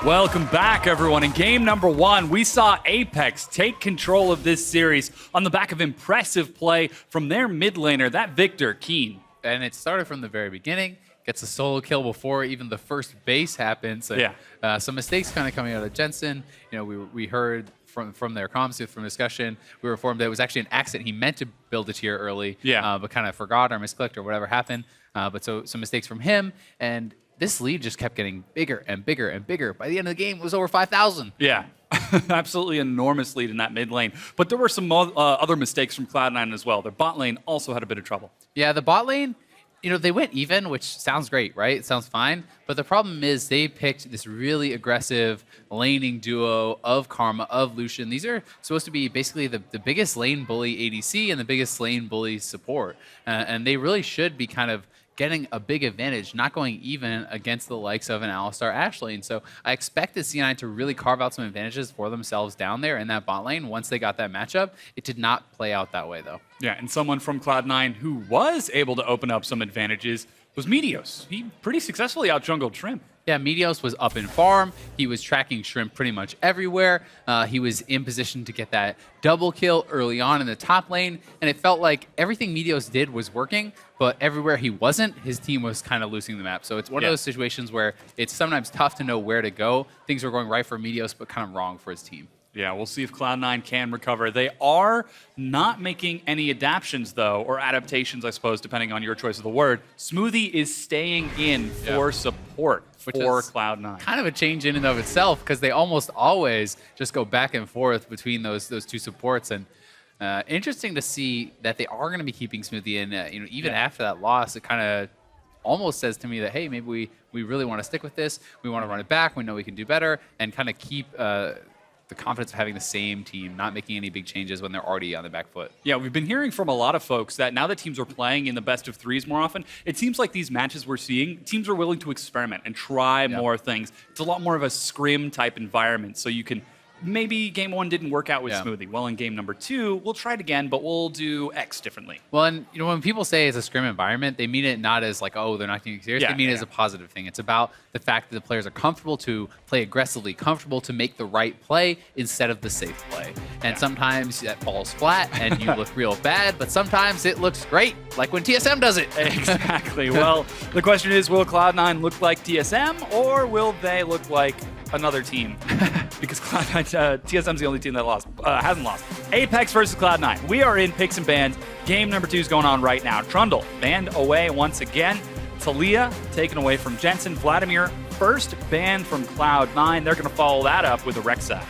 Welcome back, everyone. In game number 1, we saw APX take control of this series on the back of impressive play from their mid laner, that Victor Keen. And it started from the very beginning. Gets a solo kill before even the first base happens. And, some mistakes kind of coming out of Jensen. You know, we heard from their comms, from discussion, we were informed that it was actually an accident. He meant to build a tier early, but kind of forgot or misclicked or whatever happened. But so some mistakes from him, and this lead just kept getting bigger and bigger and bigger. By the end of the game, it was over 5,000. Yeah, absolutely enormous lead in that mid lane. But there were some other mistakes from Cloud9 as well. Their bot lane also had a bit of trouble. Yeah, the bot lane, you know, they went even, which sounds great, right? It sounds fine. But the problem is they picked this really aggressive laning duo of Karma, of Lucian. These are supposed to be basically the biggest lane bully ADC and the biggest lane bully support. And they really should be kind of getting a big advantage, not going even against the likes of an Alistar Ashley. And so I expected C9 to really carve out some advantages for themselves down there in that bot lane once they got that matchup. It did not play out that way, though. Yeah, and someone from Cloud9 who was able to open up some advantages was Meteos. He pretty successfully out-jungled Shrimp. Yeah, Meteos was up in farm. He was tracking Shrimp pretty much everywhere. He was in position to get that double kill early on in the top lane, and it felt like everything Meteos did was working, but everywhere he wasn't, his team was kind of losing the map. So it's one of those situations where it's sometimes tough to know where to go. Things were going right for Meteos, but kind of wrong for his team. Yeah, we'll see if Cloud9 can recover. They are not making any adaptions, though, or adaptations, I suppose, depending on your choice of the word. Smoothie is staying in for support for Cloud9. Kind of a change in and of itself, because they almost always just go back and forth between those two supports. And interesting to see that they are going to be keeping Smoothie in. You know, even after that loss, it kind of almost says to me that, hey, maybe we really want to stick with this. We want to run it back. We know we can do better, and kind of keep the confidence of having the same team, not making any big changes when they're already on the back foot. Yeah, we've been hearing from a lot of folks that now that teams are playing in the best of threes more often, it seems like these matches we're seeing, teams are willing to experiment and try more things. It's a lot more of a scrim type environment, so you can maybe game 1 didn't work out with Smoothie. Well, in game number 2, we'll try it again, but we'll do X differently. Well, and you know, when people say it's a scrim environment, they mean it not as like, oh, they're not taking it serious. They mean it as a positive thing. It's about the fact that the players are comfortable to play aggressively, comfortable to make the right play instead of the safe play. And sometimes that falls flat and you look real bad, but sometimes it looks great, like when TSM does it. Exactly. Well, the question is, will Cloud9 look like TSM, or will they look like another team? Because Cloud9, TSM's the only team that hasn't lost. APX versus Cloud9. We are in picks and bans. Game number 2 is going on right now. Trundle banned away once again. Talia taken away from Jensen. Vladimir first banned from Cloud9. They're going to follow that up with a Rek'Sai.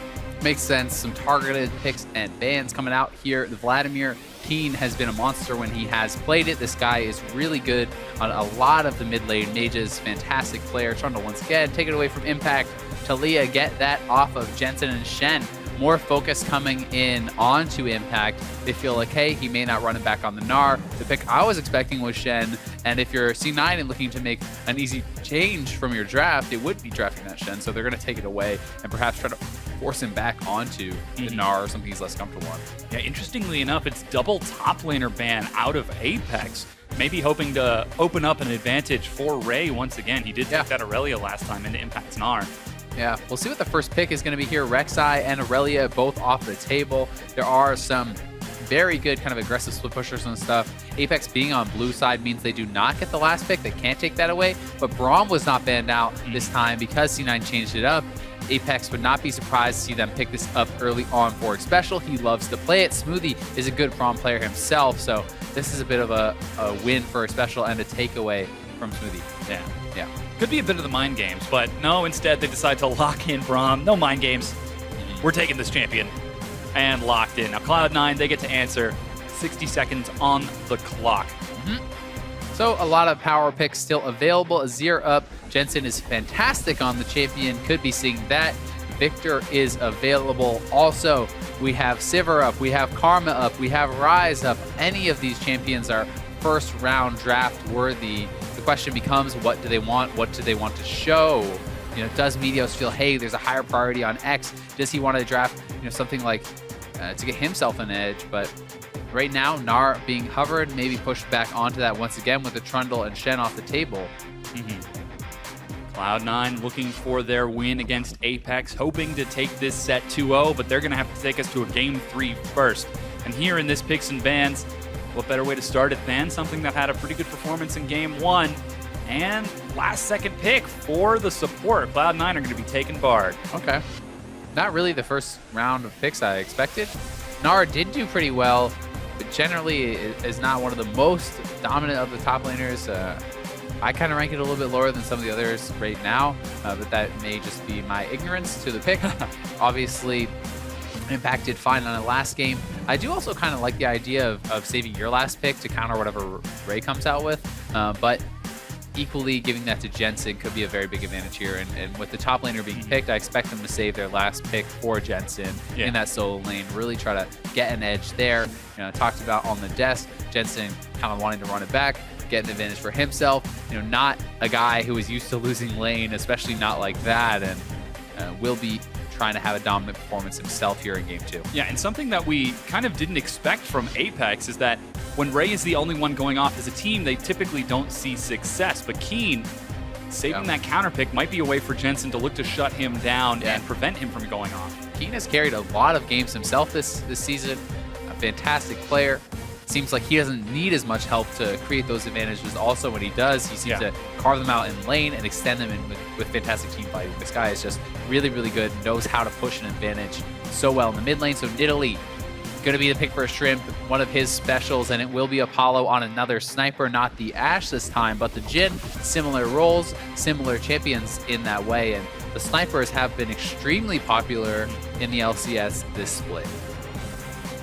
Makes sense. Some targeted picks and bans coming out here. The Vladimir Keen has been a monster when he has played it. This guy is really good on a lot of the mid lane mages. Fantastic player. Trundle once again, take it away from Impact. Talia get that off of Jensen and Shen. More focus coming in onto Impact. They feel like, hey, he may not run it back on the Gnar. The pick I was expecting was Shen, and if you're C9 and looking to make an easy change from your draft, it would be drafting that Shen, so they're going to take it away and perhaps try to force him back onto the Gnar or something he's less comfortable on. Yeah, interestingly enough, it's double top laner ban out of Apex. Maybe hoping to open up an advantage for Ray once again. He did take that Aurelia last time into Impact's Gnar. Yeah, we'll see what the first pick is going to be here. Rek'Sai and Aurelia both off the table. There are some very good kind of aggressive split pushers and stuff. Apex being on blue side means they do not get the last pick. They can't take that away. But Braum was not banned out this time because C9 changed it up. Apex would not be surprised to see them pick this up early on for Special. He loves to play it. Smoothie is a good Braum player himself, so this is a bit of a win for Special and a takeaway from Smoothie. Yeah. Could be a bit of the mind games, but no, instead they decide to lock in Braum. No mind games. We're taking this champion. And locked in. Now Cloud9, they get to answer. 60 seconds on the clock. So a lot of power picks still available. Azir up. Jensen is fantastic on the champion. Could be seeing that. Victor is available. Also, we have Sivir up. We have Karma up. We have Ryze up. Any of these champions are first round draft worthy. The question becomes, what do they want? What do they want to show? You know, does Meteos feel, hey, there's a higher priority on X? Does he want to draft, you know, something like to get himself an edge? But right now, Gnar being hovered, maybe pushed back onto that once again with the Trundle and Shen off the table. Cloud9 looking for their win against Apex, hoping to take this set 2-0, but they're going to have to take us to a Game 3 first. And here in this Picks and Bans, what better way to start it than something that had a pretty good performance in Game 1 and last second pick for the support. Cloud9 are going to be taking Bard. Okay. Not really the first round of picks I expected. Nara did do pretty well, but generally is not one of the most dominant of the top laners. I kind of rank it a little bit lower than some of the others right now, but that may just be my ignorance to the pick. Obviously, Impact did fine on the last game. I do also kind of like the idea of saving your last pick to counter whatever Ray comes out with, but equally giving that to Jensen could be a very big advantage here. And with the top laner being picked, I expect them to save their last pick for Jensen in that solo lane, really try to get an edge there. You know, talked about on the desk, Jensen kind of wanting to run it back, get an advantage for himself. You know, not a guy who is used to losing lane, especially not like that, and will be trying to have a dominant performance himself here in Game 2. Yeah, and something that we kind of didn't expect from Apex is that when Ray is the only one going off as a team, they typically don't see success. But Keen, saving that counter pick might be a way for Jensen to look to shut him down and prevent him from going off. Keen has carried a lot of games himself this season. A fantastic player. Seems like he doesn't need as much help to create those advantages. Also, when he does, he seems to carve them out in lane and extend them in with fantastic team fighting. This guy is just really, really good, knows how to push an advantage so well in the mid lane. So Nidalee, going to be the pick for a Shrimp, one of his specials, and it will be Apollo on another sniper, not the Ashe this time, but the Jhin. Similar roles, similar champions in that way, and the snipers have been extremely popular in the LCS this split.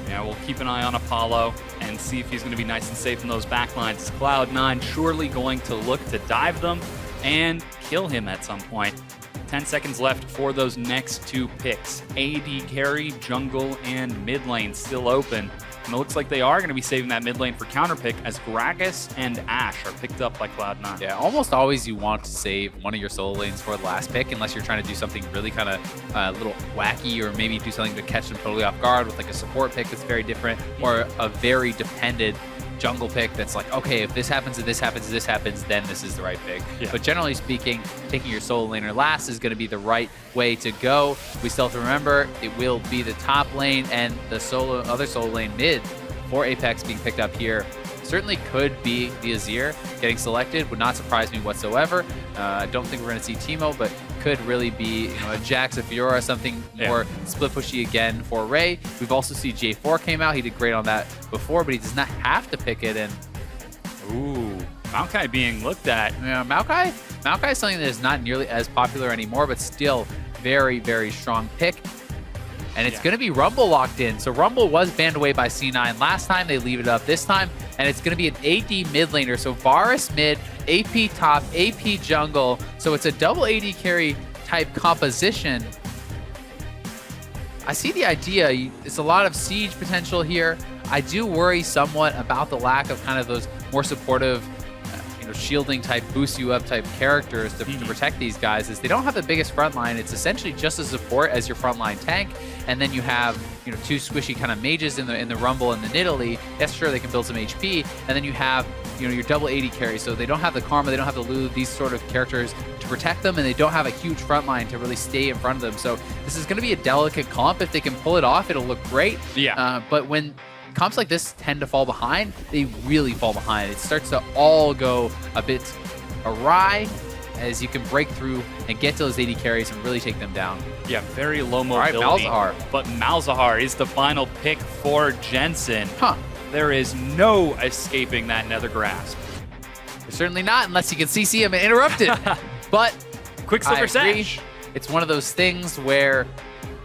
Yeah, we'll keep an eye on Apollo and see if he's going to be nice and safe in those backlines. Cloud9 surely going to look to dive them and kill him at some point. 10 seconds left for those next two picks. AD carry, jungle, and mid lane still open. And it looks like they are going to be saving that mid lane for counter pick as Gragas and Ashe are picked up by Cloud9. Yeah, almost always you want to save one of your solo lanes for the last pick unless you're trying to do something really kind of a little wacky, or maybe do something to catch them totally off guard with like a support pick that's very different, or a very dependent jungle pick that's like, okay, if this happens, if this happens, if this happens, then this is the right pick. But generally speaking, taking your solo laner last is going to be the right way to go. We still have to remember it will be the top lane and the other solo lane mid for Apex being picked up here. Certainly could be the Azir getting selected. Would not surprise me whatsoever. I don't think we're going to see Teemo, but could really be, you know, a Jax, a Fiora, something more split pushy again for Ray. We've also seen J4 came out. He did great on that before, but he does not have to pick it. And ooh, Maokai being looked at. Yeah, Maokai is something that is not nearly as popular anymore, but still very, very strong pick. And it's going to be Rumble locked in. So Rumble was banned away by C9 last time. They leave it up this time. And it's going to be an AD mid laner. So Varus mid, AP top, AP jungle. So it's a double AD carry type composition. I see the idea. It's a lot of siege potential here. I do worry somewhat about the lack of kind of those more supportive shielding type, boost you up type characters to protect these guys. Is they don't have the biggest front line. It's essentially just as support as your frontline tank, and then you have two squishy kind of mages in the Rumble and the Nidalee. Yes, sure, they can build some HP, and then you have your double 80 carry. So they don't have the Karma, they don't have the Lulu, these sort of characters to protect them, and they don't have a huge front line to really stay in front of them. So this is going to be a delicate comp. If they can pull it off, it'll look great. But when comps like this tend to fall behind, they really fall behind. It starts to all go a bit awry as you can break through and get to those 80 carries and really take them down. Yeah, very low mobility. All right, Malzahar. But Malzahar is the final pick for Jensen. There is no escaping that nether grasp. Certainly not, unless you can CC him and interrupt it. But Quicksilver Sash. It's one of those things where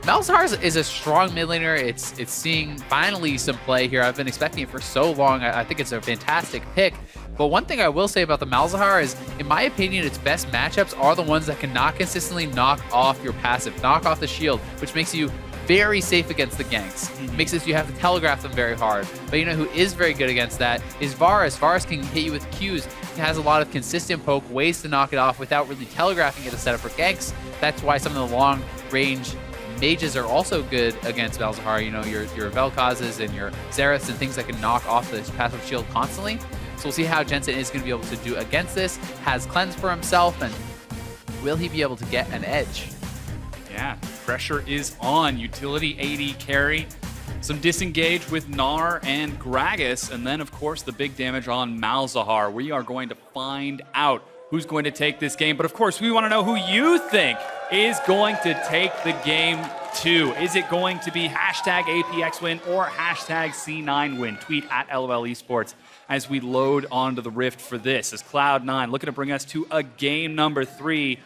Malzahar is a strong mid laner. It's seeing finally some play here. I've been expecting it for so long. I think it's a fantastic pick. But one thing I will say about the Malzahar is, in my opinion, its best matchups are the ones that cannot consistently knock off your passive, knock off the shield, which makes you very safe against the ganks. Makes it so you have to telegraph them very hard. But who is very good against that is Varus. Varus can hit you with Qs. He has a lot of consistent poke, ways to knock it off without really telegraphing it to set up for ganks. That's why some of the long range mages are also good against Malzahar. Your Vel'Kozes and your Xeraths and things that can knock off this passive shield constantly. So we'll see how Jensen is going to be able to do against this. Has cleanse for himself, and Will he be able to get an edge? Yeah, pressure is on. Utility AD carry. Some disengage with Gnar and Gragas. And then, of course, the big damage on Malzahar. We are going to find out who's going to take this game. But, of course, we want to know who you think is going to take the game too. Is it going to be hashtag APX win or hashtag C9 win? Tweet at LOL Esports as we load onto the Rift for this. As Cloud9 looking to bring us to a game number 3.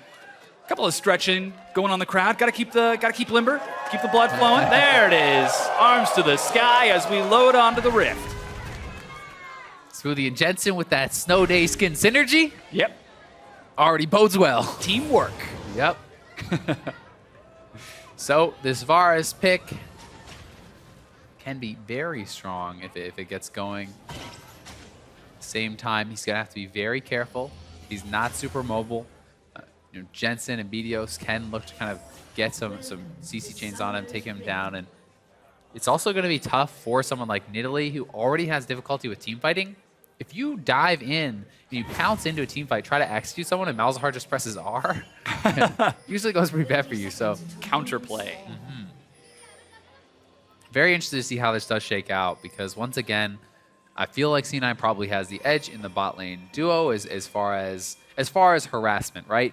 Couple of stretching going on the crowd. Gotta keep limber, keep the blood flowing. There it is. Arms to the sky as we load onto the Rift. Smoothie and Jensen with that Snow Day skin synergy. Yep. Already bodes well. Teamwork. Yep. So this Varus pick can be very strong if it gets going. Same time, he's gonna have to be very careful. He's not super mobile. Jensen and Bedios can look to kind of get some CC chains on him, take him down, and it's also going to be tough for someone like Nidalee, who already has difficulty with team fighting. If you dive in and you pounce into a team fight, try to execute someone, and Malzahar just presses R, usually goes pretty bad for you. So counterplay. Very interested to see how this does shake out, because once again, I feel like C9 probably has the edge in the bot lane duo as far as harassment, right?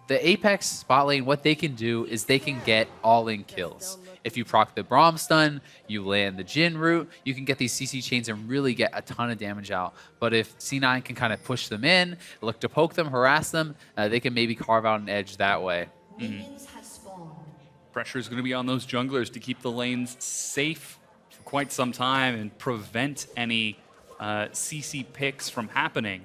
The Apex bot lane, what they can do is they can get all-in kills. If you proc the Braum stun, you land the Jhin root, you can get these CC chains and really get a ton of damage out. But if C9 can kind of push them in, look to poke them, harass them, they can maybe carve out an edge that way. Pressure is going to be on those junglers to keep the lanes safe for quite some time and prevent any CC picks from happening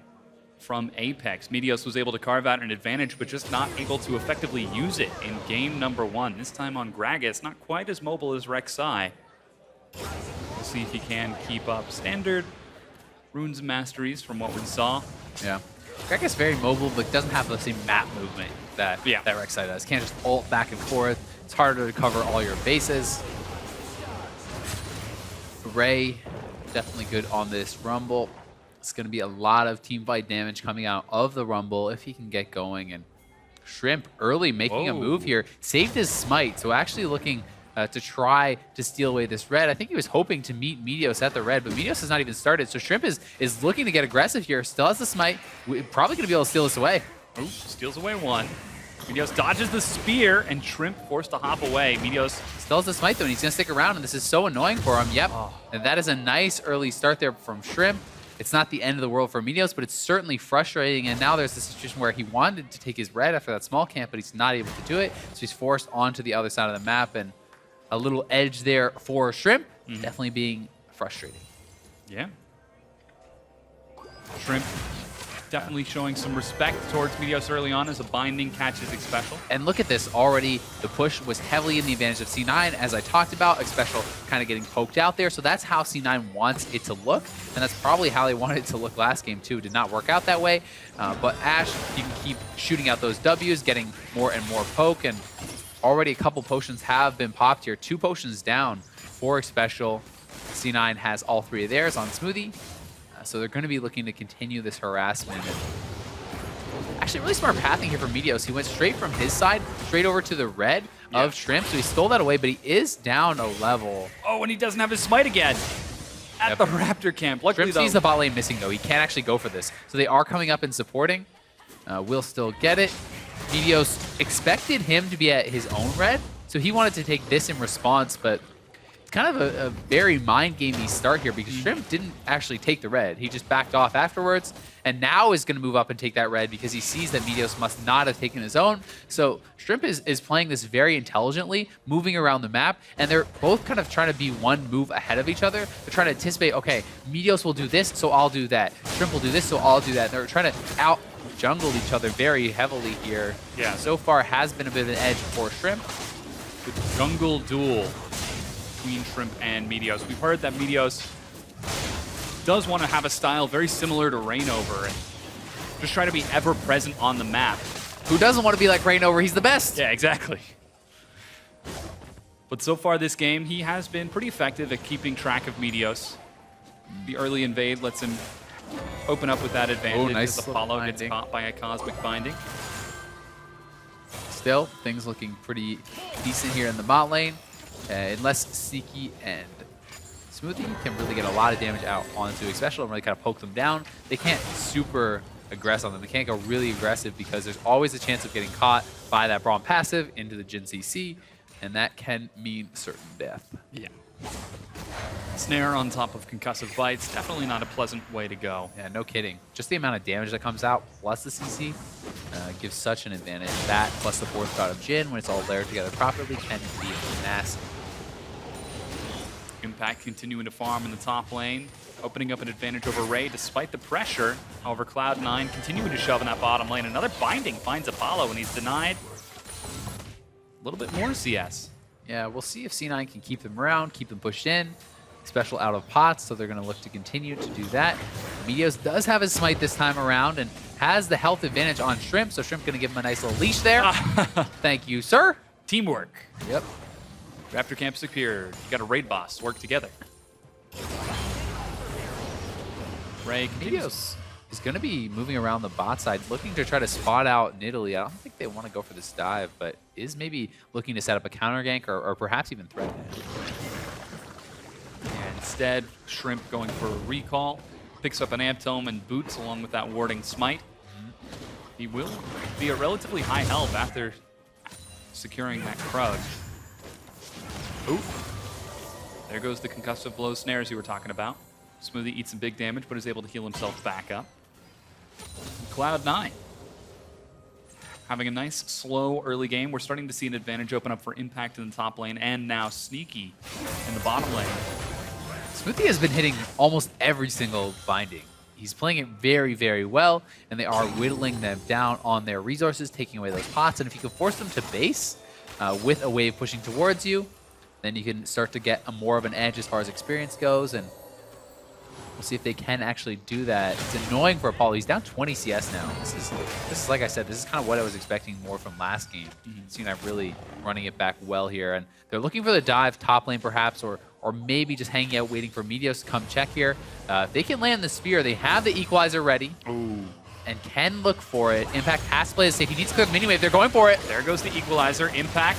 from Apex. Meteos was able to carve out an advantage, but just not able to effectively use it in game number 1. This time on Gragas, not quite as mobile as Rek'Sai. We'll see if he can keep up. Standard runes and masteries from what we saw. Yeah. Gragas very mobile, but doesn't have the same map movement that Rek'Sai does. Can't just ult back and forth. It's harder to cover all your bases. Ray, definitely good on this Rumble. It's going to be a lot of team fight damage coming out of the Rumble if he can get going. And Shrimp early making a move here. Saved his smite, so actually looking to try to steal away this red. I think he was hoping to meet Meteos at the red, but Meteos has not even started. So Shrimp is looking to get aggressive here. Still has the smite. We're probably going to be able to steal this away. Ooh, steals away one. Meteos dodges the spear, and Shrimp forced to hop away. Meteos still has the smite, though, and he's going to stick around, and this is so annoying for him. Yep, and that is a nice early start there from Shrimp. It's not the end of the world for Meteos, but it's certainly frustrating. And now there's this situation where he wanted to take his red after that small camp, but he's not able to do it. So he's forced onto the other side of the map, and a little edge there for Shrimp. Definitely being frustrating. Yeah. Shrimp definitely showing some respect towards Meteos early on as a binding catches X special. And look at this already. The push was heavily in the advantage of C9, as I talked about. X special kind of getting poked out there. So that's how C9 wants it to look. And that's probably how they wanted it to look last game too. Did not work out that way. But Ashe, you can keep shooting out those Ws, getting more and more poke. And already a couple potions have been popped here. 2 potions down for X special. C9 has all 3 of theirs on Smoothie. So they're going to be looking to continue this harassment. Actually, really smart pathing here from Meteos. He went straight from his side, straight over to the red of Shrimp. So he stole that away, but he is down a level. Oh, and he doesn't have his smite again at the Raptor camp. Luckily, Shrimp sees the bot lane missing, though. He can't actually go for this. So they are coming up and supporting. Will still get it. Meteos expected him to be at his own red, so he wanted to take this in response, but kind of a very mind-gamey start here because Shrimp didn't actually take the red. He just backed off afterwards, and now is going to move up and take that red because he sees that Meteos must not have taken his own. So Shrimp is playing this very intelligently, moving around the map, and they're both kind of trying to be one move ahead of each other. They're trying to anticipate, okay, Meteos will do this, so I'll do that. Shrimp will do this, so I'll do that. They're trying to out-jungle each other very heavily here. Yeah. So far has been a bit of an edge for Shrimp. The jungle duel between Shrimp and Meteos. We've heard that Meteos does want to have a style very similar to Reignover and just try to be ever present on the map. Who doesn't want to be like Reignover? He's the best. Yeah, exactly. But so far this game, he has been pretty effective at keeping track of Meteos. The early invade lets him open up with that advantage. Oh, nice as Apollo gets caught by a Cosmic Binding. still, things looking pretty decent here in the bot lane. Unless Sneaky and Smoothie can really get a lot of damage out onto Special and really kind of poke them down. They can't super aggress on them. They can't go really aggressive because there's always a chance of getting caught by that Braum passive into the Jin CC, and that can mean certain death. Yeah. Snare on top of concussive bites, definitely not a pleasant way to go. Yeah, no kidding. Just the amount of damage that comes out plus the CC gives such an advantage. That plus the fourth shot of Jin, when it's all layered together properly, can be nasty. Impact continuing to farm in the top lane, opening up an advantage over Ray despite the pressure. However, Cloud9 continuing to shove in that bottom lane. Another binding finds Apollo and he's denied a little bit more CS. Yeah, we'll see if C9 can keep them around, keep them pushed in. Special out of pots, so they're going to look to continue to do that. Meteos does have his smite this time around and has the health advantage on Shrimp, so Shrimp going to give him a nice little leash there. Thank you, sir. Teamwork. Yep. Raptor camp secured. You got a raid boss. Work together. Ray Meteos is going to be moving around the bot side, looking to try to spot out Nidalee. I don't think they want to go for this dive, but is maybe looking to set up a counter gank or perhaps even threaten it. And instead, Shrimp going for a recall. Picks up an Amp Tome and boots along with that warding smite. He will be at relatively high health after securing that Krug. Ooh. There goes the concussive blow snares you were talking about. Smoothie eats some big damage, but is able to heal himself back up. Cloud9 having a nice, slow early game. We're starting to see an advantage open up for Impact in the top lane, and now Sneaky in the bottom lane. Smoothie has been hitting almost every single binding. He's playing it very, very well, and they are whittling them down on their resources, taking away those pots. And if you can force them to base with a wave pushing towards you, then you can start to get more of an edge as far as experience goes, and we'll see if they can actually do that. It's annoying for Apollo. He's down 20 CS now. This is like I said, this is kind of what I was expecting more from last game. Seeing that really running it back well here, and they're looking for the dive top lane perhaps, or maybe just hanging out waiting for Meteos to come check here. If they can land the spear, they have the equalizer ready. Ooh. And can look for it. Impact has to play it safe. He needs to clear the mini wave. They're going for it. There goes the equalizer. Impact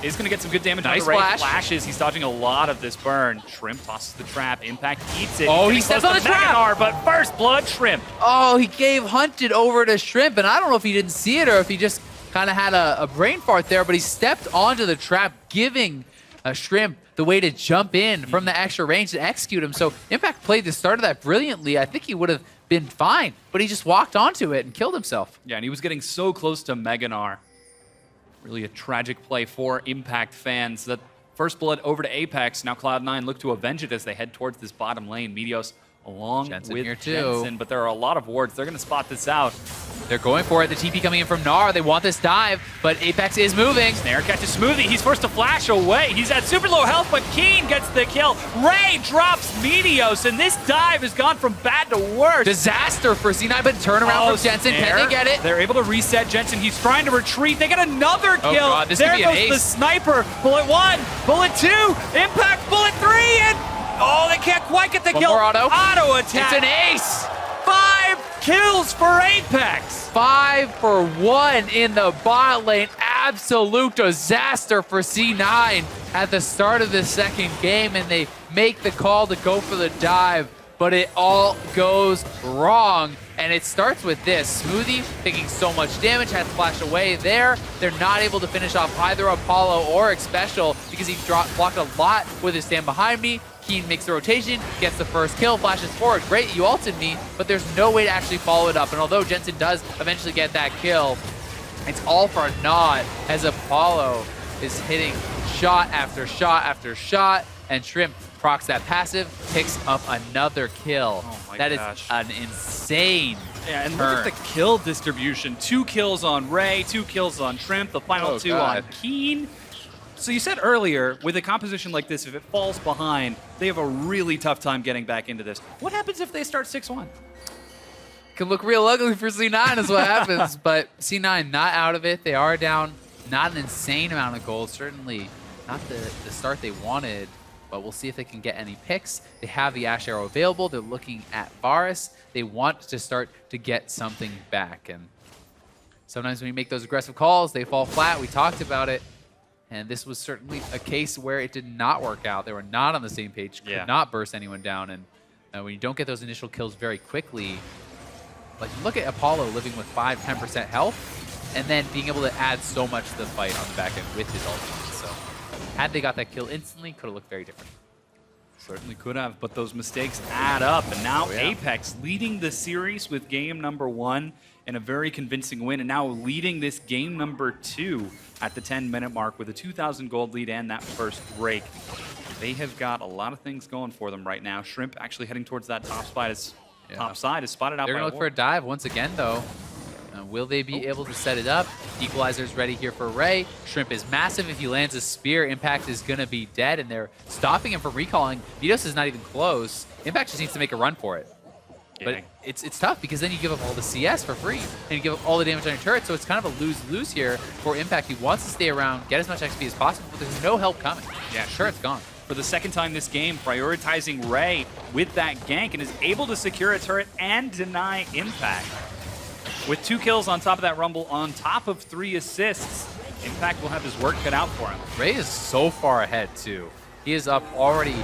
is going to get some good damage. Nice on the Ray. flash. Flashes. He's dodging a lot of this burn. Shrimp tosses the trap. Impact eats it. Oh, he steps on the trap. But first blood, Shrimp. Oh, he gave Hunted over to Shrimp, and I don't know if he didn't see it or if he just kind of had a brain fart there, but he stepped onto the trap, giving Shrimp the way to jump in from the extra range and execute him. So Impact played the start of that brilliantly. I think he would have been fine, but he just walked onto it and killed himself. Yeah, and he was getting so close to Meganar. Really a tragic play for Impact fans. That first blood over to Apex. Now Cloud9 look to avenge it as they head towards this bottom lane. Meteos along Jensen with here too. Jensen, but there are a lot of wards. They're going to spot this out. They're going for it. The TP coming in from Gnar. They want this dive, but Apex is moving. Snare catches Smoothie. He's forced to flash away. He's at super low health, but Keen gets the kill. Ray drops Meteos, and this dive has gone from bad to worse. Disaster for C9, but turn around from Jensen. Snare. Can they get it? They're able to reset Jensen. He's trying to retreat. They get another kill. Oh God, this there could be an goes ace. the sniper. Bullet 1, bullet 2, Impact, bullet 3, and oh, they can't quite get the One kill. more auto. Auto attack. It's an ace. 5 kills for Apex. 5 for 1 in the bot lane. Absolute disaster for C9 at the start of the second game, and they make the call to go for the dive, but it all goes wrong. And it starts with this. Smoothie taking so much damage, has to flash away there. They're not able to finish off either Apollo or Special because he blocked a lot with his stand behind me. Keen makes the rotation, gets the first kill, flashes forward. Great, you ulted me, but there's no way to actually follow it up. And although Jensen does eventually get that kill, it's all for naught as Apollo is hitting shot after shot after shot, and Shrimp procs that passive, picks up another kill. Oh my that gosh. is an insane Yeah, and turn. look at the kill distribution. 2 kills on Ray, 2 kills on Shrimp, the final 2 God. on Keen. So you said earlier, with a composition like this, if it falls behind, they have a really tough time getting back into this. What happens if they start 6-1? Could look real ugly for C9 is what happens, but C9 not out of it. They are down not an insane amount of gold, certainly not the start they wanted, but we'll see if they can get any picks. They have the Ash Arrow available. They're looking at Varus. They want to start to get something back, and sometimes when you make those aggressive calls, they fall flat. We talked about it. And this was certainly a case where it did not work out. They were not on the same page, could not burst anyone down. And when you don't get those initial kills very quickly, like look at Apollo living with 5-10% health and then being able to add so much to the fight on the back end with his ultimate. So had they got that kill instantly, could have looked very different. Certainly could have, but those mistakes add up. And now Apex leading the series with game number 1 and a very convincing win, and now leading this game number 2 at the 10-minute mark with a 2,000 gold lead and that first break. They have got a lot of things going for them right now. Shrimp actually heading towards that top spot top side is spotted out. They're going to look for a dive once again, though. Will they be able to set it up? Equalizer's ready here for Ray. Shrimp is massive. If he lands a spear, Impact is going to be dead, and they're stopping him from recalling. Vidos is not even close. Impact just needs to make a run for it. But it's tough because then you give up all the CS for free, and you give up all the damage on your turret, so it's kind of a lose-lose here for Impact. He wants to stay around, get as much XP as possible, but there's no help coming. Yeah, sure, it's gone. For the second time this game, prioritizing Ray with that gank and is able to secure a turret and deny Impact. With 2 kills on top of that Rumble, on top of 3 assists, Impact will have his work cut out for him. Ray is so far ahead, too. He is up already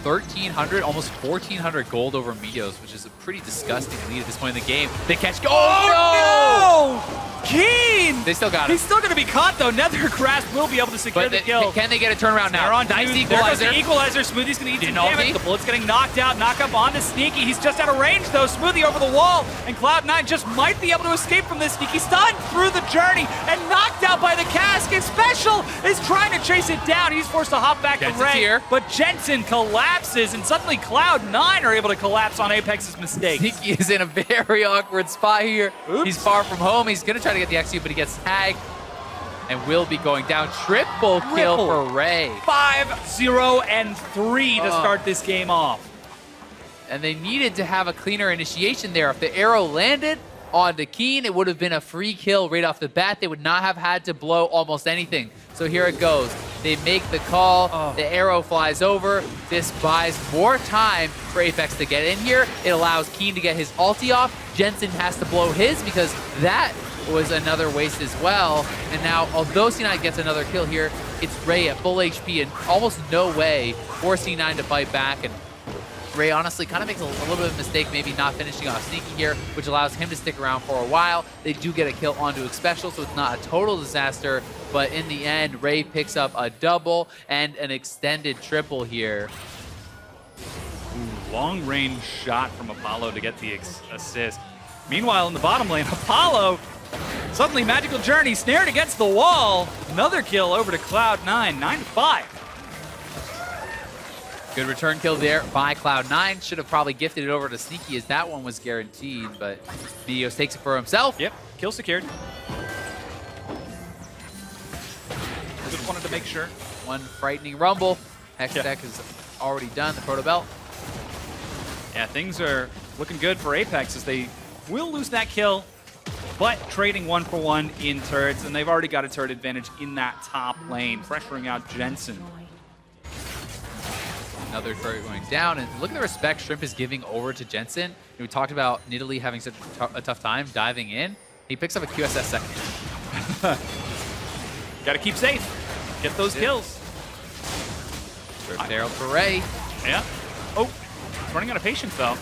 1,300, almost 1,400 gold over Meteos, which is a pretty disgusting lead at this point in the game. They catch... Oh, no! Keen! They still got it. He's still going to be caught, though. Nether Grasp will be able to secure the kill. Can they get a turnaround now? They're on nice Smoothie. equalizer. There goes the equalizer. Smoothie's going to eat some damage. The bullet's getting knocked out. Knock up onto Sneaky. He's just out of range, though. Smoothie over the wall. And Cloud9 just might be able to escape from this. Sneaky stunned through the journey and knocked out by the cask. And Special is trying to chase it down. He's forced to hop back to Ray. Here. But Jensen collapses, and suddenly Cloud9 are able to collapse on Apex's mistakes. Sneaky is in a very awkward spot here. Oops. He's far from home. He's going to try to get the XU, but he gets tagged and will be going down. Triple kill for Ray. 5-0-3 to start this game off. And they needed to have a cleaner initiation there. If the arrow landed onto Keen, it would have been a free kill right off the bat. They would not have had to blow almost anything. So here it goes. They make the call. The arrow flies over. This buys more time for Apex to get in here. It allows Keen to get his ulti off. Jensen has to blow his because that was another waste as well. And now, although C9 gets another kill here, it's Ray at full HP and almost no way for C9 to fight back. And Ray honestly kind of makes a little bit of a mistake, maybe not finishing off Sneaky here, which allows him to stick around for a while. They do get a kill onto a special, so it's not a total disaster. But in the end, Ray picks up a double and an extended triple here. Ooh, long-range shot from Apollo to get the assist. Meanwhile, in the bottom lane, Apollo, suddenly Magical Journey snared against the wall. Another kill over to Cloud9, 9-5. Good return kill there by Cloud9. Should have probably gifted it over to Sneaky as that one was guaranteed, but Meteos takes it for himself. Yep, kill secured. Just wanted to make sure. One frightening Rumble. Hextech is already done, the Proto Belt. Yeah, things are looking good for Apex as they will lose that kill, but trading 1-for-1 in turrets, and they've already got a turret advantage in that top lane, pressuring out Jensen. Another turret going down, and look at the respect Shrimp is giving over to Jensen. We talked about Nidalee having such a tough time diving in. He picks up a QSS second. Gotta keep safe. Get those kills. Daryl for Ray. Yeah. Oh, he's running out of patience though.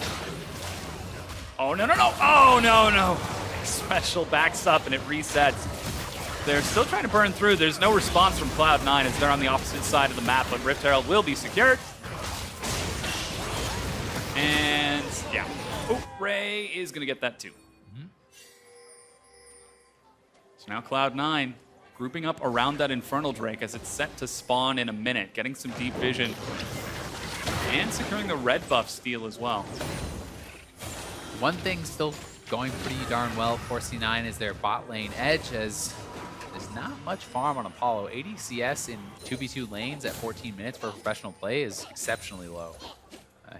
Oh, no, no, no. Oh, no, no. Special backs up and it resets. They're still trying to burn through. There's no response from Cloud9 as they're on the opposite side of the map, but Rift Herald will be secured. And yeah. Oh, Ray is going to get that too. So now Cloud9 grouping up around that Infernal Drake as it's set to spawn in a minute, getting some deep vision and securing the red buff steal as well. One thing still going pretty darn well for C9 is their bot lane edge, as there's not much farm on Apollo. 80 CS in 2v2 lanes at 14 minutes for professional play is exceptionally low.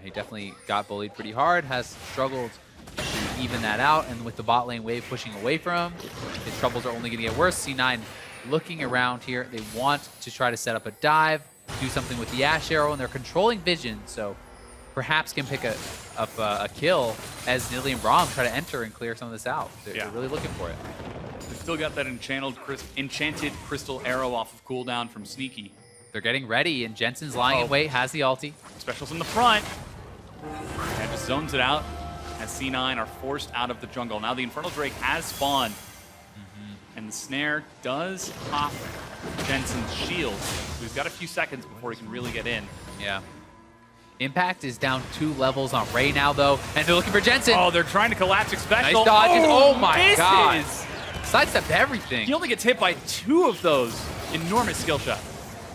He definitely got bullied pretty hard, has struggled to even that out, and with the bot lane wave pushing away from him, his troubles are only going to get worse. C9 looking around here. They want to try to set up a dive, do something with the Ash Arrow, and they're controlling vision, so perhaps can pick up a kill as Nidalee and Braum try to enter and clear some of this out. They're really looking for it. They've still got that enchanted crystal arrow off of cooldown from Sneaky. They're getting ready, and Jensen's lying in wait, has the ulti. Specials in the front. And just zones it out as C9 are forced out of the jungle. Now the Infernal Drake has spawned. And the snare does pop Jensen's shield. So he's got a few seconds before he can really get in. Yeah. Impact is down 2 levels on Ray now, though, and they're looking for Jensen. Oh, they're trying to collapse special. Nice dodges. Oh my god. Misses. Sidestepped everything. He only gets hit by 2 of those. Enormous skill shot.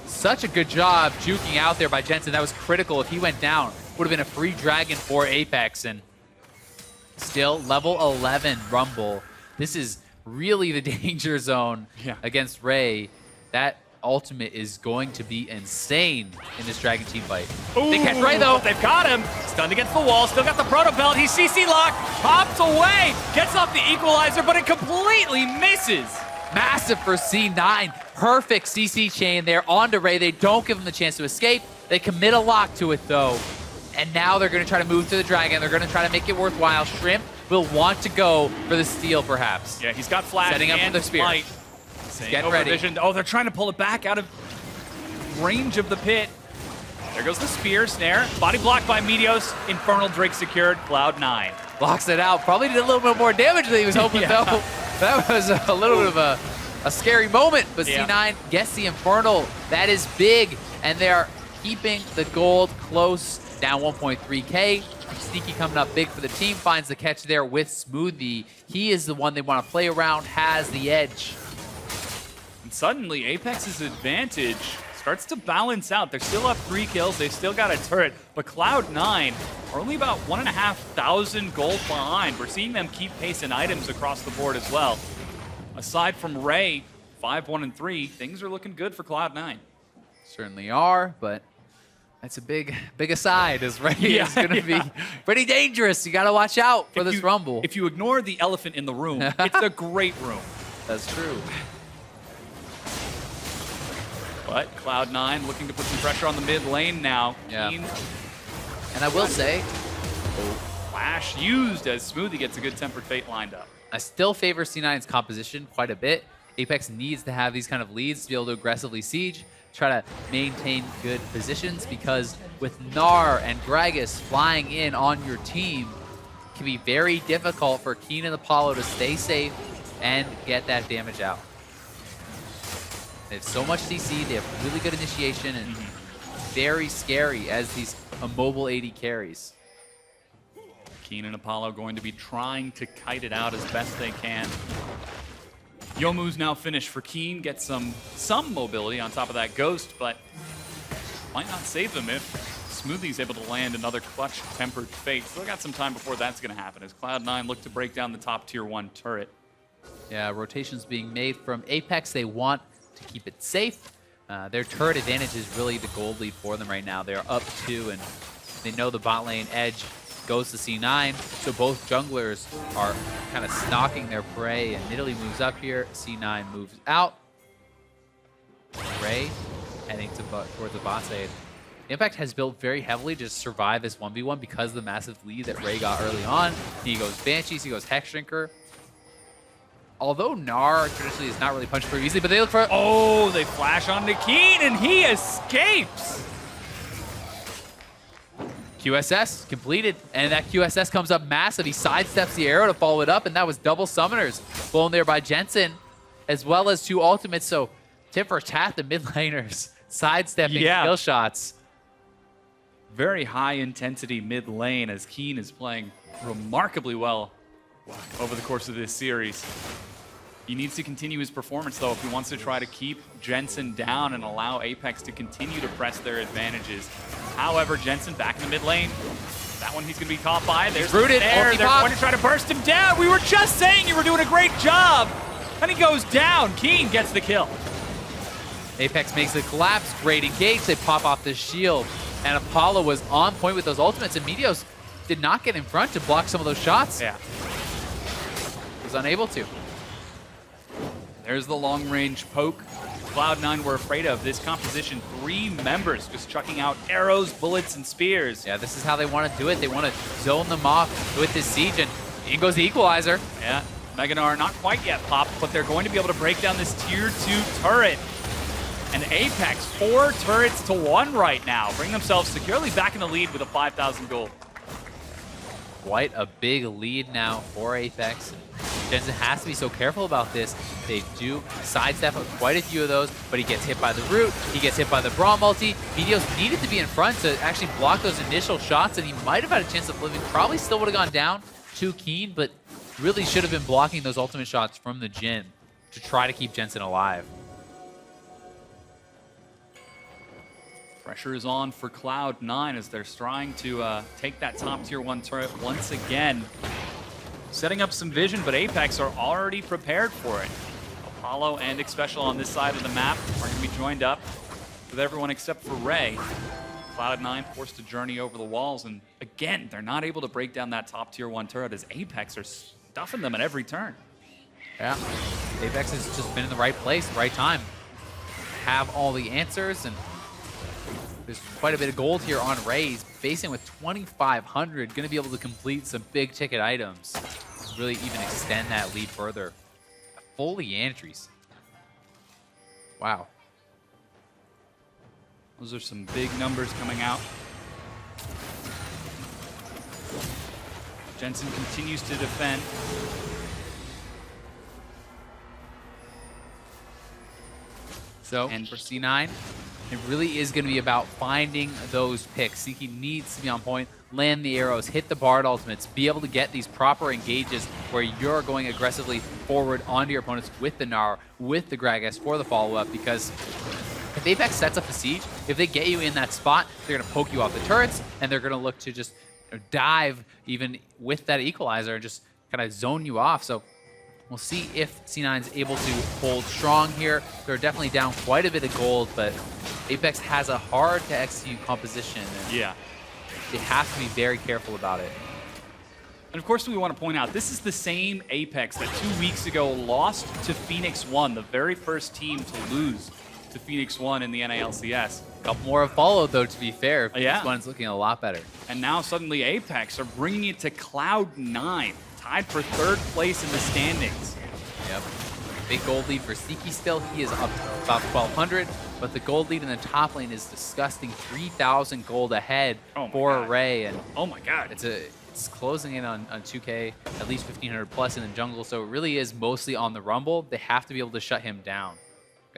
Such a good job juking out there by Jensen. That was critical. If he went down, would have been a free dragon for Apex. And still, level 11 Rumble. This is really the danger zone against Ray. That ultimate is going to be insane in this Dragon team fight. Ooh, they catch Ray, though. They've got him. Stunned against the wall. Still got the proto belt. He's CC locked. Pops away. Gets off the equalizer, but it completely misses. Massive for C9. Perfect CC chain there onto Ray. They don't give him the chance to escape. They commit a lock to it, though. And now they're going to try to move to the Dragon. They're going to try to make it worthwhile. Shrimp will want to go for the steal, perhaps. Yeah, he's got flash. Setting up for the spear. Getting ready. Oh, they're trying to pull it back out of range of the pit. There goes the spear, snare. Body blocked by Meteos. Infernal Drake secured. Cloud9. Blocks it out. Probably did a little bit more damage than he was hoping, though. That was a little bit of a scary moment. But C9 gets the Infernal. That is big. And they are keeping the gold close. Down 1.3K. Sneaky coming up big for the team. Finds the catch there with Smoothie. He is the one they want to play around. Has the edge. And suddenly, Apex's advantage starts to balance out. They're still up 3 kills. They've still got a turret. But Cloud9 are only about 1,500 gold behind. We're seeing them keep pace in items across the board as well. Aside from Ray, 5-1-3, things are looking good for Cloud9. Certainly are, but that's a big aside, as Ray is going to be pretty dangerous. You got to watch out for this Rumble. If you ignore the elephant in the room, it's a great room. That's true. But Cloud9 looking to put some pressure on the mid lane now. Yeah. Keen. And I will say, Flash used as Smoothie gets a good Tempered Fate lined up. I still favor C9's composition quite a bit. Apex needs to have these kind of leads to be able to aggressively siege, try to maintain good positions, because with Gnar and Gragas flying in on your team, it can be very difficult for Keen and Apollo to stay safe and get that damage out. They have so much CC, they have really good initiation, and very scary as these immobile AD carries. Keen and Apollo going to be trying to kite it out as best they can. Youmuu's now finished for Keen, gets some mobility on top of that Ghost, but might not save them if Smoothie's able to land another clutch Tempered Fate. Still got some time before that's going to happen as Cloud9 look to break down the top tier 1 turret. Yeah, rotations being made from Apex. They want to keep it safe. Their turret advantage is really the gold lead for them right now. They're up 2, and they know the bot lane edge goes to C9, so both junglers are kind of stalking their prey, and Nidalee moves up here, C9 moves out. Ray heading towards the bot side. Impact has built very heavily to survive this 1v1 because of the massive lead that Ray got early on. He goes Banshees, he goes Hex Shrinker. Although Gnar traditionally is not really punched very easily, but they look for... Oh, they flash onto Keen, and he escapes! QSS completed, and that QSS comes up massive. He sidesteps the arrow to follow it up, and that was double summoners blown there by Jensen, as well as 2 ultimates. So tip for tat, the mid laners sidestepping kill shots. Very high intensity mid lane as Keen is playing remarkably well over the course of this series. He needs to continue his performance, though, if he wants to try to keep Jensen down and allow Apex to continue to press their advantages. However, Jensen back in the mid lane. That one he's going to be caught by. There's rooted. They're going to try to burst him down. We were just saying you were doing a great job. And he goes down. Keen gets the kill. Apex makes the collapse. Great engage. They pop off the shield. And Apollo was on point with those ultimates, and Meteos did not get in front to block some of those shots. Yeah. Was unable to. There's the long-range poke Cloud9 were afraid of. This composition, 3 members just chucking out arrows, bullets, and spears. Yeah, this is how they want to do it. They want to zone them off with this siege, and in goes the equalizer. Yeah, Meganar not quite yet popped, but they're going to be able to break down this tier 2 turret. And APX 4 turrets to 1 right now, bring themselves securely back in the lead with a 5,000 gold. Quite a big lead now for Apex. Jensen has to be so careful about this. They do sidestep quite a few of those, but he gets hit by the root, he gets hit by the Brawl multi. Meteos needed to be in front to actually block those initial shots, and he might have had a chance of living. Probably still would have gone down too keen, but really should have been blocking those ultimate shots from the Jhin to try to keep Jensen alive. Pressure is on for Cloud9 as they're trying to take that top tier 1 turret once again. Setting up some vision, but Apex are already prepared for it. Apollo and Xpecial on this side of the map are going to be joined up with everyone except for Ray. Cloud9 forced to journey over the walls, and again, they're not able to break down that top tier 1 turret as Apex are stuffing them at every turn. Yeah, Apex has just been in the right place, right time. Have all the answers, and there's quite a bit of gold here on Rays. Facing with 2,500, going to be able to complete some big ticket items. Really even extend that lead further. Fully entries. Wow. Those are some big numbers coming out. Jensen continues to defend. So, and for C9, it really is going to be about finding those picks. He needs to be on point, land the arrows, hit the Bard ultimates, be able to get these proper engages where you're going aggressively forward onto your opponents with the Gnar, with the Gragas for the follow-up, because if Apex sets up a siege, if they get you in that spot, they're going to poke you off the turrets, and they're going to look to just dive even with that equalizer and just kind of zone you off. So we'll see if C9 is able to hold strong here. They're definitely down quite a bit of gold, but Apex has a hard to execute composition. And yeah. They have to be very careful about it. And of course, we want to point out, this is the same Apex that 2 weeks ago lost to FLICKR, the very first team to lose to FLICKR in the NALCS. A couple more have followed, though, to be fair. Yeah. This one's looking a lot better. And now suddenly Apex are bringing it to Cloud9, tied for 3rd place in the standings. Yep. Big gold lead for Sneaky still. He is up about 1,200, but the gold lead in the top lane is disgusting. 3,000 gold ahead for Ray. And oh my god. It's closing in on 2K, at least 1,500 plus in the jungle, so it really is mostly on the Rumble. They have to be able to shut him down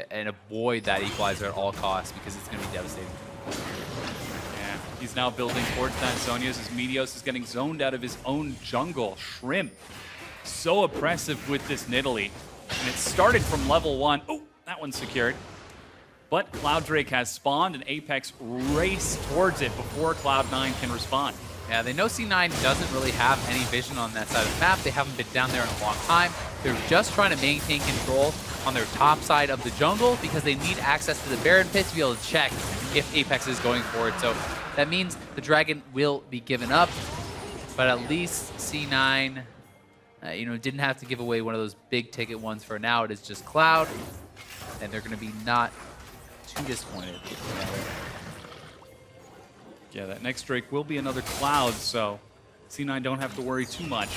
and avoid that equalizer at all costs, because it's going to be devastating. Yeah, he's now building towards that Zonias as Meteos is getting zoned out of his own jungle. Shrimp, so oppressive with this Nidalee. And it started from level 1. Oh, that one's secured. But Cloud Drake has spawned, and Apex race towards it before Cloud9 can respond. Yeah, they know C9 doesn't really have any vision on that side of the map. They haven't been down there in a long time. They're just trying to maintain control on their top side of the jungle because they need access to the Baron pit to be able to check if Apex is going forward. So that means the Dragon will be given up, but at least C9 didn't have to give away one of those big ticket ones for now. It is just Cloud, and they're going to be not too disappointed. Yeah, that next Drake will be another Cloud, so C9 don't have to worry too much.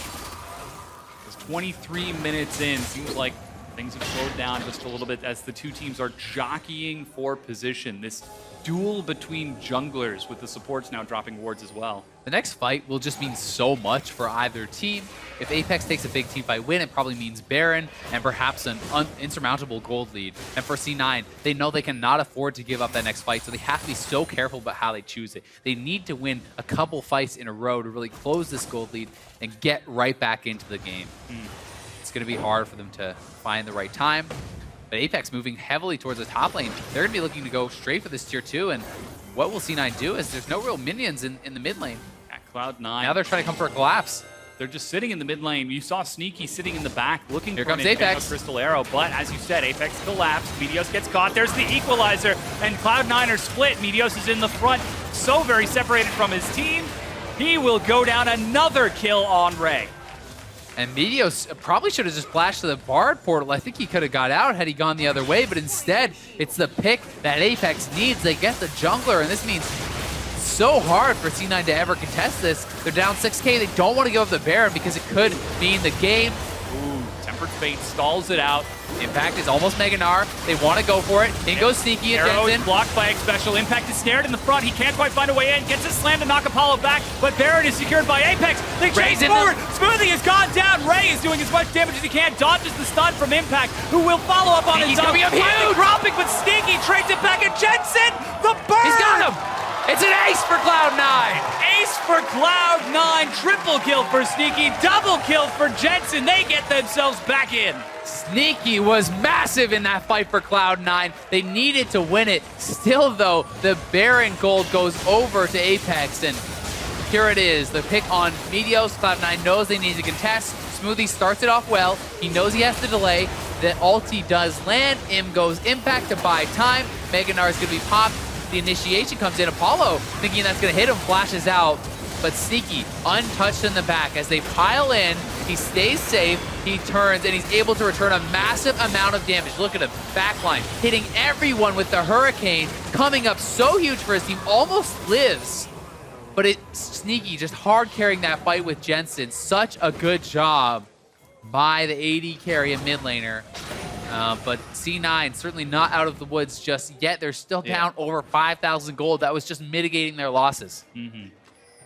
It's 23 minutes in. Seems like things have slowed down just a little bit as the two teams are jockeying for position. This duel between junglers with the supports now dropping wards as well. The next fight will just mean so much for either team. If Apex takes a big team fight win, it probably means Baron and perhaps an insurmountable gold lead. And for C9, they know they cannot afford to give up that next fight, so they have to be so careful about how they choose it. They need to win a couple fights in a row to really close this gold lead and get right back into the game. It's going to be hard for them to find the right time. But Apex moving heavily towards the top lane. They're going to be looking to go straight for this tier 2. And what will C9 do is there's no real minions in the mid lane. At Cloud9. Now they're trying to come for a collapse. They're just sitting in the mid lane. You saw Sneaky sitting in the back looking for an Apex. Crystal Arrow. But as you said, Apex collapsed. Meteos gets caught. There's the equalizer. And Cloud9 are split. Meteos is in the front. So very separated from his team. He will go down another kill on Ray. And Meteos probably should have just flashed to the Bard portal. I think he could have got out had he gone the other way, but instead, it's the pick that Apex needs. They get the jungler, and this means so hard for C9 to ever contest this. They're down 6K. They don't want to give up the Baron because it could mean the game. Ooh, Shepherd's Fate stalls it out. Impact is almost Meganar. They want to go for it. In goes Sneaky and Arrow is Jensen. blocked by X Special. Impact is snared in the front. He can't quite find a way in. Gets a slam to knock Apollo back, but Baron is secured by Apex. They chase forward. Smoothie has gone down. Ray is doing as much damage as he can. Dodges the stun from Impact, who will follow up on his coming up huge. dropping, but Sneaky trades it back. And Jensen, the burn! He's got him. It's an ace for Cloud9. Ace for Cloud9. Triple kill for Sneaky. Double kill for Jensen. They get themselves back in. Sneaky was massive in that fight for Cloud9. They needed to win it. Still, though, the Baron gold goes over to Apex, and here it is. The pick on Meteos. Cloud9 knows they need to contest. Smoothie starts it off well. He knows he has to delay. The ulti does land. Goes Impact to buy time. Meganar is going to be popped. The initiation comes in. Apollo, thinking that's going to hit him, flashes out. But Sneaky, untouched in the back. As they pile in, he stays safe, he turns, and he's able to return a massive amount of damage. Look at him, backline, hitting everyone with the Hurricane, coming up so huge for his team, almost lives. But Sneaky just hard carrying that fight with Jensen. Such a good job by the AD carry and mid laner. But C9 certainly not out of the woods just yet. They're still down over 5,000 gold. That was just mitigating their losses.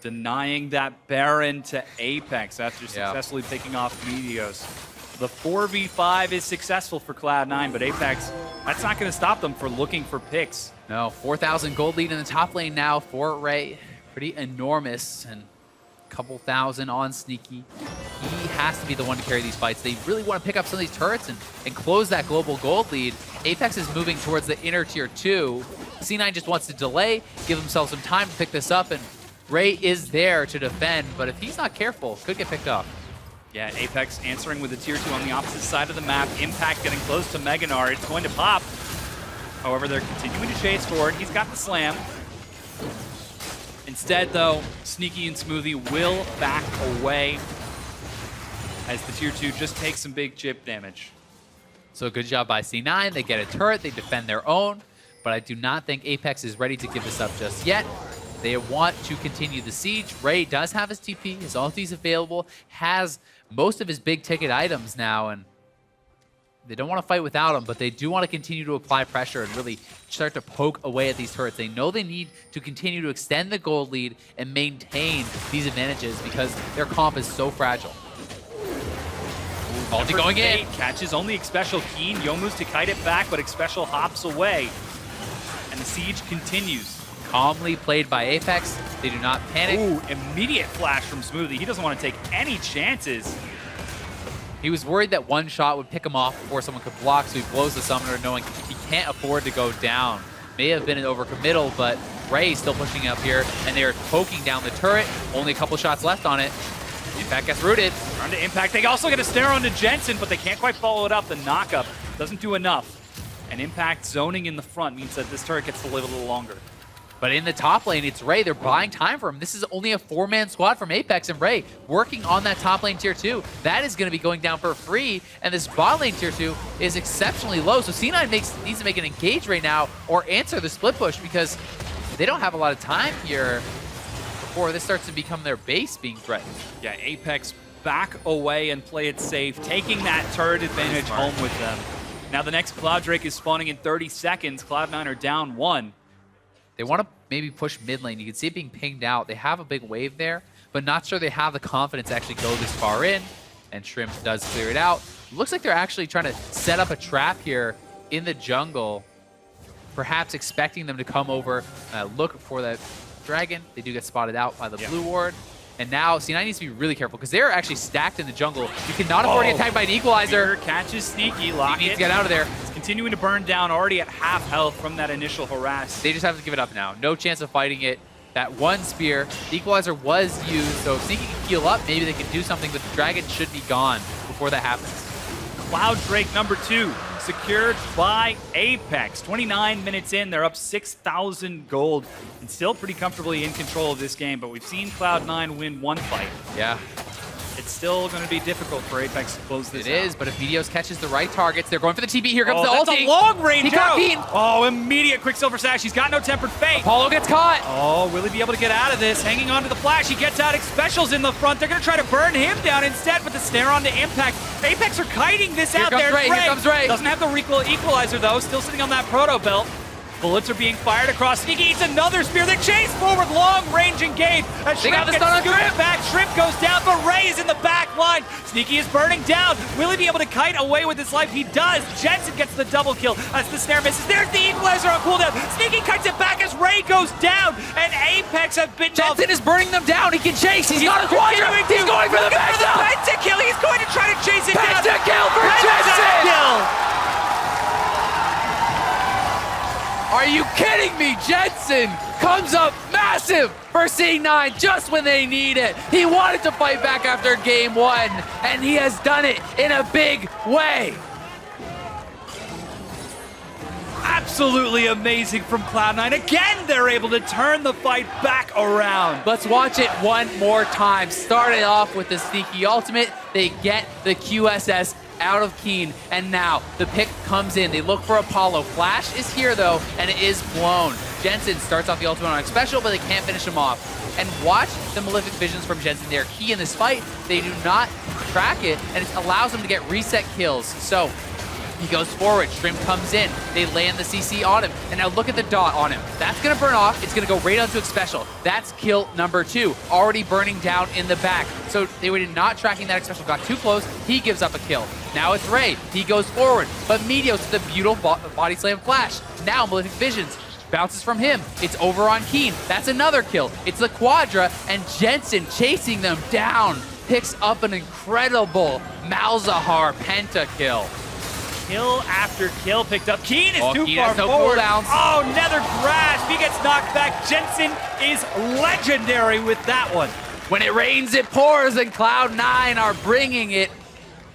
Denying that Baron to Apex after successfully picking off Meteos. The 4v5 is successful for Cloud9, but Apex, that's not going to stop them from looking for picks. No, 4,000 gold lead in the top lane now for Ray. Pretty enormous, and a couple thousand on Sneaky. He has to be the one to carry these fights. They really want to pick up some of these turrets and close that global gold lead. Apex is moving towards the inner tier 2. C9 just wants to delay, give himself some time to pick this up, and Ray is there to defend, but if he's not careful, could get picked up. Yeah, Apex answering with a tier 2 on the opposite side of the map. Impact getting close to Meganar. It's going to pop. However, they're continuing to chase forward. He's got the slam. Instead, though, Sneaky and Smoothie will back away as the tier 2 just takes some big chip damage. So good job by C9. They get a turret, they defend their own, but I do not think Apex is ready to give this up just yet. They want to continue the siege. Ray does have his TP, his ulti's available, has most of his big ticket items now, and they don't want to fight without him, but they do want to continue to apply pressure and really start to poke away at these turrets. They know they need to continue to extend the gold lead and maintain these advantages because their comp is so fragile. Ulti going in. Catches only Xpecial Keen. Youmu's to kite it back, but Xpecial hops away. And the siege continues. Calmly played by Apex. They do not panic. Ooh, immediate flash from Smoothie. He doesn't want to take any chances. He was worried that one shot would pick him off before someone could block, so he blows the summoner knowing he can't afford to go down. May have been an overcommittal, but Ray still pushing up here, and they're poking down the turret. Only a couple shots left on it. Impact gets rooted. Run to Impact. They also get a snare onto Jensen, but they can't quite follow it up. The knockup doesn't do enough. And Impact zoning in the front means that this turret gets to live a little longer. But in the top lane, it's Ray. They're buying time for him. This is only a 4-man squad from Apex, and Ray working on that top lane tier 2. That is going to be going down for free, and this bot lane tier 2 is exceptionally low. So C9 needs to make an engage right now or answer the split push because they don't have a lot of time here before this starts to become their base being threatened. Yeah, Apex back away and play it safe, taking that turret advantage home with them. Now the next Cloud Drake is spawning in 30 seconds. Cloud9 are down 1. They want to maybe push mid lane. You can see it being pinged out. They have a big wave there, but not sure they have the confidence to actually go this far in. And Shrimp does clear it out. Looks like they're actually trying to set up a trap here in the jungle, perhaps expecting them to come over, look for that dragon. They do get spotted out by the blue ward. And now C9 needs to be really careful because they're actually stacked in the jungle. You cannot afford to get tagged by an equalizer. Catches Sneaky, lock He needs to get out of there. It's continuing to burn down, already at half health from that initial harass. They just have to give it up now. No chance of fighting it. That one spear, the equalizer was used, so if Sneaky can heal up, maybe they can do something, but the dragon should be gone before that happens. Cloud Drake number 2, secured by Apex. 29 minutes in, they're up 6,000 gold and still pretty comfortably in control of this game, but we've seen Cloud9 win one fight. Yeah. it's still going to be difficult for Apex to close this It is, but if Meteos catches the right targets, they're going for the TP. Here comes the that's ulti. a long range He got out. beaten. Oh, immediate Quicksilver Sash. He's got no Tempered Fate. Apollo gets caught. Oh, will he be able to get out of this? Hanging on to the flash. He gets out. Specials in the front. They're going to try to burn him down instead, but the snare onto Impact. Apex are kiting this out there. Here comes Ray. Doesn't have the equalizer, though. Still sitting on that Proto Belt. Bullets are being fired across. Sneaky eats another spear. They chase forward, long range engage. They got the stun on Shrimp. Back. Shrimp goes down, but Ray is in the back line. Sneaky is burning down. Will he be able to kite away with his life? He does. Jensen gets the double kill as the snare misses. There's the equalizer on cooldown. Sneaky kites it back as Ray goes down, and Apex have bitten off. Jensen is burning them down. He can chase. He's got a quadra. He's going for the pentakill. He's going to try to chase it down. Pentakill for Jensen. Are you kidding me? Jensen comes up massive for C9 just when they need it. He wanted to fight back after game 1, and he has done it in a big way. Absolutely amazing from Cloud9. Again, they're able to turn the fight back around. Let's watch it one more time. Started off with the Sneaky ultimate. They get the QSS out of Keen, and now the pick comes in. They look for Apollo. Flash is here, though, and it is blown. Jensen starts off the ultimate on a special, but they can't finish him off. And watch the Malefic Visions from Jensen. They are key in this fight. They do not track it, and it allows them to get reset kills. So he goes forward, Shrimp comes in, they land the CC on him, and now look at the dot on him. That's gonna burn off, it's gonna go right onto a special. That's kill number 2, already burning down in the back. So they were not tracking that special, got too close, he gives up a kill. Now it's Ray, he goes forward, but Meteos with the beautiful body slam flash. Now Malefic Visions bounces from him, it's over on Keen, that's another kill. It's the Quadra, and Jensen chasing them down, picks up an incredible Malzahar pentakill. Kill after kill picked up. Keen is too Keen far has no forward. cooldowns. Oh, Nether grasp. He gets knocked back. Jensen is legendary with that one. When it rains, it pours, and Cloud9 are bringing it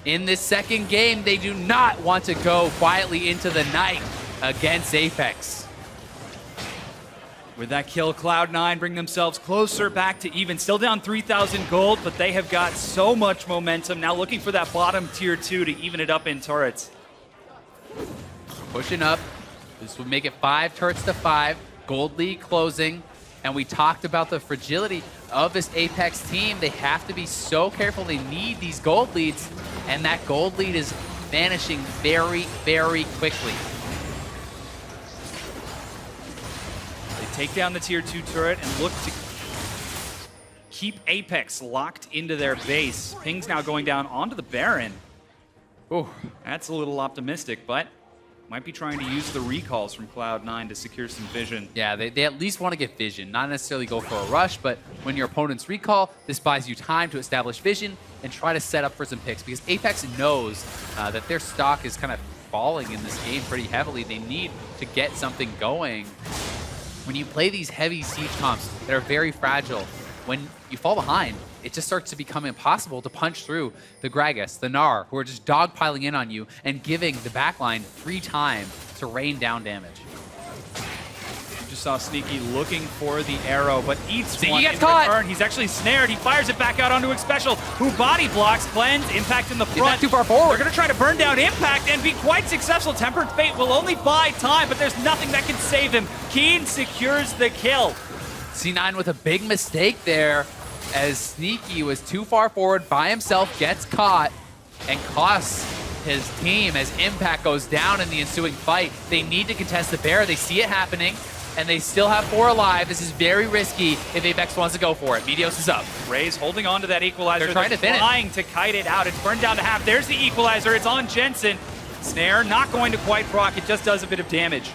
in this second game. They do not want to go quietly into the night against Apex. With that kill, Cloud9 bring themselves closer back to even. Still down 3,000 gold, but they have got so much momentum. Now looking for that bottom tier 2 to even it up in turrets. Pushing up. This would make it 5 turrets to 5. Gold lead closing. And we talked about the fragility of this Apex team. They have to be so careful. They need these gold leads. And that gold lead is vanishing very, very quickly. They take down the tier 2 turret and look to keep Apex locked into their base. Ping's now going down onto the Baron. Ooh. That's a little optimistic, but might be trying to use the recalls from Cloud9 to secure some vision. Yeah, they at least want to get vision, not necessarily go for a rush, but when your opponents recall, this buys you time to establish vision and try to set up for some picks, because Apex knows that their stock is kind of falling in this game pretty heavily. They need to get something going. When you play these heavy siege comps that are very fragile, when you fall behind, it just starts to become impossible to punch through the Gragas, the Gnar, who are just dogpiling in on you and giving the backline free time to rain down damage. You just saw Sneaky looking for the arrow, but eats Sneaky one gets in caught. return. He's actually snared. He fires it back out onto Xpecial, who body blocks, cleanse, Impact in the front. He's not too far forward. They're going to try to burn down Impact and be quite successful. Tempered Fate will only buy time, but there's nothing that can save him. Keen secures the kill. C9 with a big mistake there, as Sneaky was too far forward by himself, gets caught, and costs his team as Impact goes down in the ensuing fight. They need to contest the bear. They see it happening, and they still have 4 alive. This is very risky if Apex wants to go for it. Meteos is up. Ray's holding on to that equalizer. They're trying to finish. Trying to kite it out. It's burned down to half. There's the equalizer. It's on Jensen. Snare not going to quite proc. It just does a bit of damage.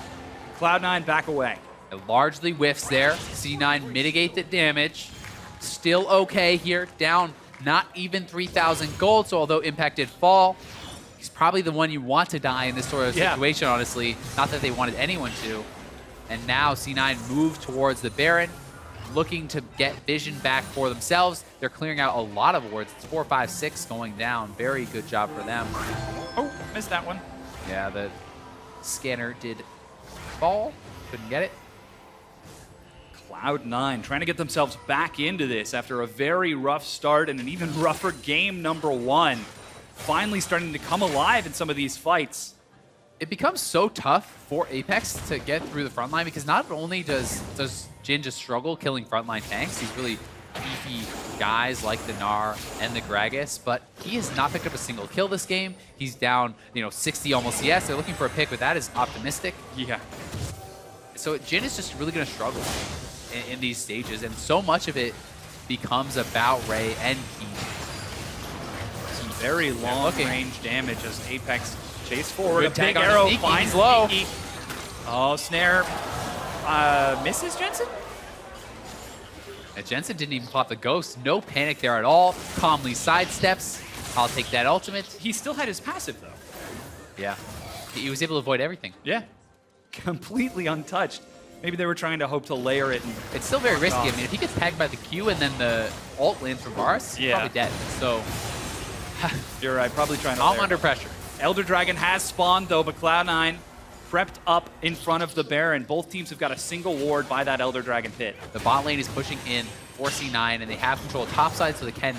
Cloud9 back away. It largely whiffs there. C9 mitigate the damage. Still okay here, down not even 3,000 gold, so although Impact did fall, he's probably the one you want to die in this sort of situation, honestly. Not that they wanted anyone to. And now C9 move towards the Baron, looking to get vision back for themselves. They're clearing out a lot of wards. It's 4, 5, 6 going down. Very good job for them. Oh, missed that one. Yeah, the scanner did fall. Couldn't get it. Cloud9 trying to get themselves back into this after a very rough start and an even rougher game number 1. Finally starting to come alive in some of these fights. It becomes so tough for Apex to get through the front line because not only does Jin just struggle killing frontline tanks, these really beefy guys like the Gnar and the Gragas, but he has not picked up a single kill this game. He's down, 60 almost CS. They're looking for a pick, but that is optimistic. Yeah. So Jin is just really going to struggle in these stages, and so much of it becomes about Ray and Keen. Some very long-range damage as Apex chase forward. Good A big tag on arrow Sneaky. finds He's low. Sneaky. Oh, snare. Misses Jensen? And Jensen didn't even pop the ghost. No panic there at all. Calmly sidesteps. I'll take that ultimate. He still had his passive, though. Yeah. He was able to avoid everything. Yeah. Completely untouched. Maybe they were trying to hope to layer it. And It's still very risky. I mean, if he gets tagged by the Q and then the ult lands from Varus, he's probably dead. So you're right, probably trying to I'm layer. under pressure. Elder Dragon has spawned, though, but Cloud9 prepped up in front of the Baron. Both teams have got a single ward by that Elder Dragon pit. The bot lane is pushing in for C9, and they have control of top side, so they can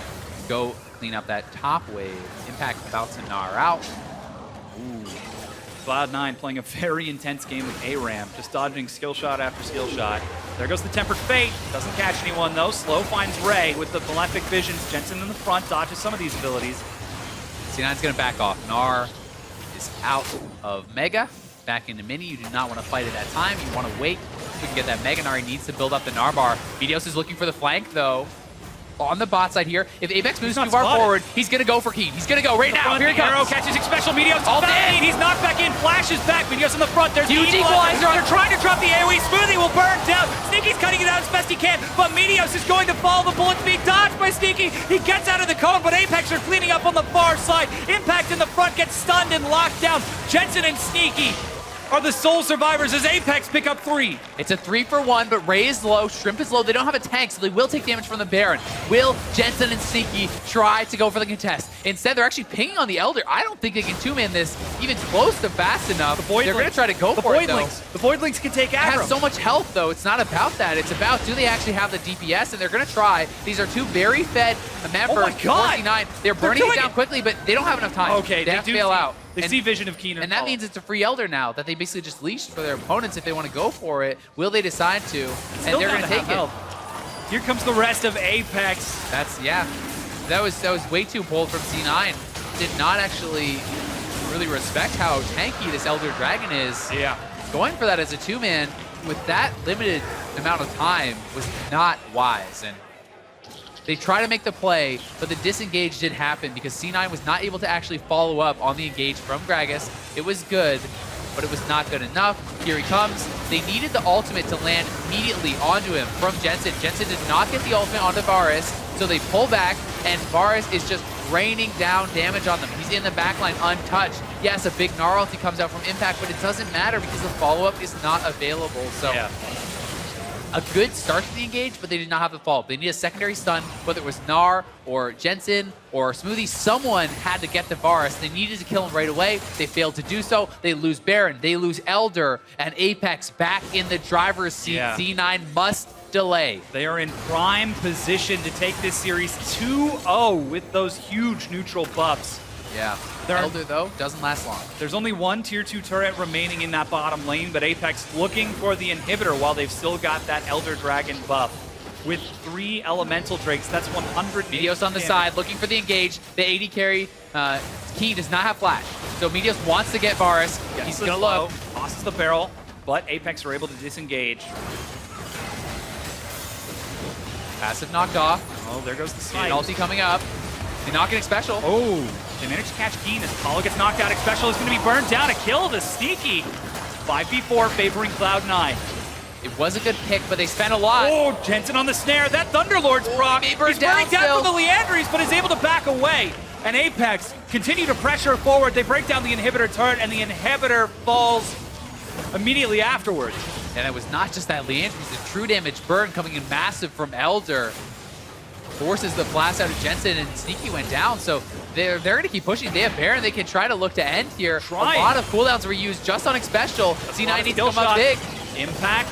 go clean up that top wave. Impact about to Gnar out. Ooh. Cloud9 playing a very intense game with ARAM, just dodging skill shot after skill shot. There goes the Tempered Fate. Doesn't catch anyone, though. Slow finds Ray with the Malefic Visions. Jensen in the front dodges some of these abilities. C9's going to back off. Gnar is out of Mega. Back into Mini. You do not want to fight at that time. You want to wait so we can get that Mega. Gnar needs to build up the Gnar bar. Meteos is looking for the flank, though. On the bot side here. If Apex moves too far forward, he's going to go for Keen. He's going to go right now. Here he comes. Arrow catches special. Meteos All dead. He's knocked back in. Flashes back. Meteos in the front. There's Huge the equalizer. They're trying to drop the AoE. Smoothie will burn down. Sneaky's cutting it out as best he can, but Meteos is going to follow the bullets being dodged by Sneaky. He gets out of the cone, but Apex are cleaning up on the far side. Impact in the front gets stunned and locked down. Jensen and Sneaky are the sole survivors as Apex pick up 3. It's a 3-for-1, but Ray is low, Shrimp is low. They don't have a tank, so they will take damage from the Baron. Will Jensen and Sneaky try to go for the contest? Instead, they're actually pinging on the Elder. I don't think they can two-man this even close to fast enough. They're going to try to go for it, though. The Voidlings can take aggro. It has so much health, though. It's not about that. It's about, do they actually have the DPS? And they're going to try. These are two very fed members. Oh my God. 49. They're burning it down quickly, but they don't have enough time. Okay, they have to bail out. They see vision of Keener. And that means it's a free Elder now that they basically just leashed for their opponents if they want to go for it. Will they decide to? And they're going to take it. Here comes the rest of Apex. That was way too bold from C9. Did not actually really respect how tanky this Elder Dragon is. Yeah. Going for that as a two-man with that limited amount of time was not wise. And they try to make the play, but the disengage did happen because C9 was not able to actually follow up on the engage from Gragas. It was good, but it was not good enough. Here he comes. They needed the ultimate to land immediately onto him from Jensen. Jensen did not get the ultimate onto Varus, so they pull back, and Varus is just raining down damage on them. He's in the backline untouched. Yes, a big Gnar ulti comes out from Impact, but it doesn't matter because the follow-up is not available. So. Yeah. A good start to the engage, but they did not have the follow-up. They need a secondary stun, whether it was Gnar or Jensen or Smoothie. Someone had to get the Varus. They needed to kill him right away. They failed to do so. They lose Baron. They lose Elder. And Apex back in the driver's seat. Yeah. C9 must delay. They are in prime position to take this series 2-0 with those huge neutral buffs. Yeah. Elder, though, doesn't last long. There's only one tier 2 turret remaining in that bottom lane, but Apex looking for the inhibitor while they've still got that Elder Dragon buff. With 3 elemental drakes, that's 100 Meteos on the side, looking for the engage. The AD carry, Keen does not have flash. So Meteos wants to get Varus. He's going to look. Tosses the barrel, but Apex are able to disengage. Passive knocked off. Oh, there goes the snipe. Ulti coming up. They're not getting special. Oh, they managed to catch Keen as Paulo gets knocked out. Special is going to be burned down. A kill to Sneaky. 5v4 favoring Cloud9. It was a good pick, but they spent a lot. Oh, Jensen on the snare. That Thunderlord's proc. He's burning down for the Leandries, but is able to back away. And Apex continue to pressure forward. They break down the inhibitor turret, and the inhibitor falls immediately afterwards. And it was not just that Leandries. The true damage burn coming in massive from Elder. Forces the blast out of Jensen, and Sneaky went down, so they're going to keep pushing. They have Baron. They can try to look to end here. A lot of cooldowns were used just on Xpecial. C9 needs to come up big. Impact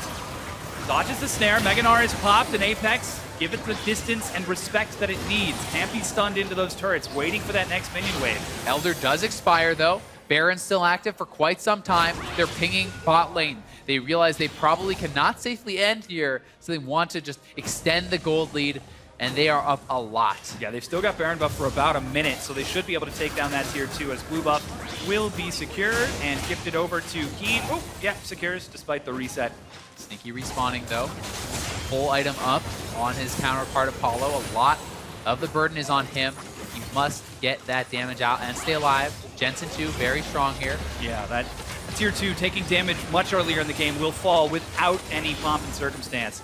Dodges the snare. Meganar is popped, and Apex give it the distance and respect that it needs. Can't be stunned into those turrets, waiting for that next minion wave. Elder does expire, though. Baron's still active for quite some time. They're pinging bot lane. They realize they probably cannot safely end here, so they want to just extend the gold lead, and they are up a lot. Yeah, they've still got Baron buff for about a minute, so they should be able to take down that tier 2 as blue buff will be secured and gifted over to Keen. Oh, yeah, secures despite the reset. Sneaky respawning, though. Full item up on his counterpart Apollo. A lot of the burden is on him. He must get that damage out and stay alive. Jensen, too, very strong here. Yeah, that tier 2 taking damage much earlier in the game will fall without any pomp and circumstance.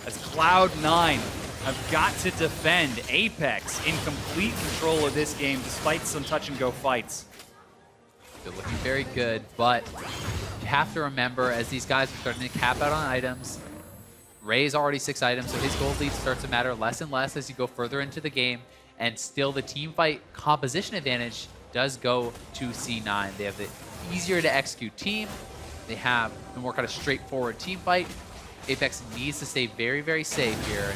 As Cloud9 have got to defend. Apex in complete control of this game despite some touch-and-go fights. They're looking very good, but you have to remember, as these guys are starting to cap out on items, Ray's already 6 items, so his gold lead starts to matter less and less as you go further into the game, and still the team fight composition advantage does go to C9. They have the easier to execute team, they have the more kind of straightforward team fight. Apex needs to stay very, very safe here.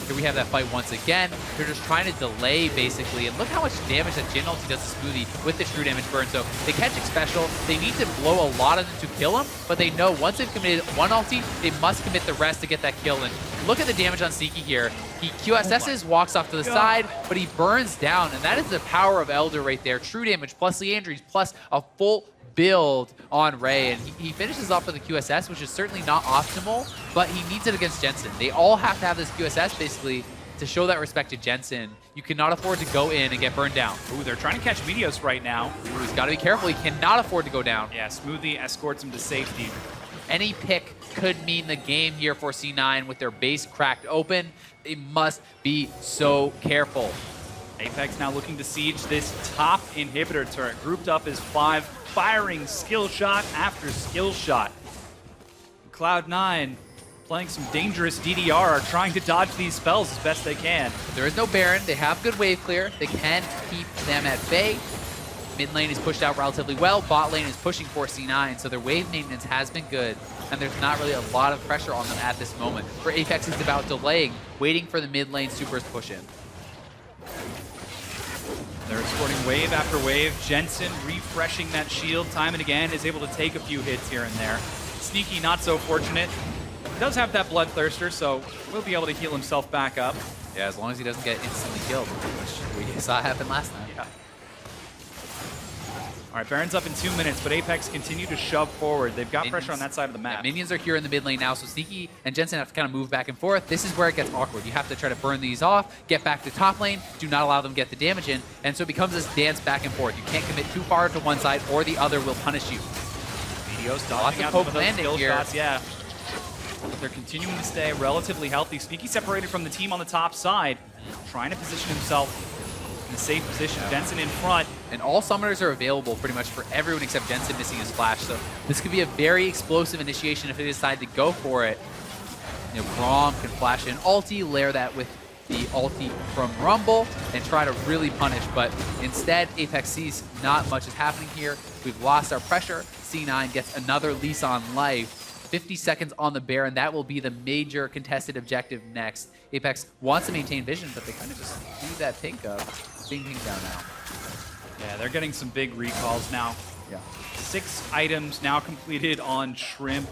Here we have that fight once again. They're just trying to delay, basically. And look how much damage that Jin ulti does to Smoothie with the true damage burn. So they catch it special. They need to blow a lot of them to kill him, but they know once they've committed one ulti, they must commit the rest to get that kill. And look at the damage on Sneaky here. He QSS's, walks off to the side, but he burns down. And that is the power of Elder right there. True damage plus Leandries plus a full build on Ray, and he finishes off with a QSS, which is certainly not optimal, but he needs it against Jensen. They all have to have this QSS basically to show that respect to Jensen. You cannot afford to go in and get burned down. Ooh, they're trying to catch Meteos right now. Ooh, he's got to be careful. He cannot afford to go down. Yeah, Smoothie escorts him to safety. Any pick could mean the game here for C9 with their base cracked open. They must be so careful. Apex now looking to siege this top inhibitor turret, grouped up as 5, firing skill shot after skill shot. Cloud9 playing some dangerous DDR, trying to dodge these spells as best they can. There is no Baron. They have good wave clear. They can keep them at bay. Mid lane is pushed out relatively well. Bot lane is pushing for C9, so their wave maintenance has been good, and there's not really a lot of pressure on them at this moment. For Apex, it's about delaying, waiting for the mid lane supers to push in. They're escorting wave after wave. Jensen refreshing that shield time and again, is able to take a few hits here and there. Sneaky not so fortunate. Does have that Bloodthirster, so will be able to heal himself back up. Yeah, as long as he doesn't get instantly killed, which we saw happen last night. Yeah. All right, Baron's up in 2 minutes, but Apex continue to shove forward. They've got pressure on that side of the map. Yeah, minions are here in the mid lane now, so Sneaky and Jensen have to kind of move back and forth. This is where it gets awkward. You have to try to burn these off, get back to top lane, do not allow them to get the damage in, and so it becomes this dance back and forth. You can't commit too far to one side or the other will punish you. Meteos Lots dodging of out poke some of those landing skill here. shots, yeah. But they're continuing to stay relatively healthy. Sneaky separated from the team on the top side, trying to position himself in a safe position. Jensen in front. And all summoners are available pretty much for everyone except Jensen missing his flash. So this could be a very explosive initiation if they decide to go for it. You know, Braum can flash in ulti, layer that with the ulti from Rumble, and try to really punish. But instead, Apex sees not much is happening here. We've lost our pressure. C9 gets another lease on life. 50 seconds on the Baron. That will be the major contested objective next. Apex wants to maintain vision, but they kind of just leave that pink up. Being pink down now. Yeah, they're getting some big recalls now. Yeah. 6 items now completed on Shrimp.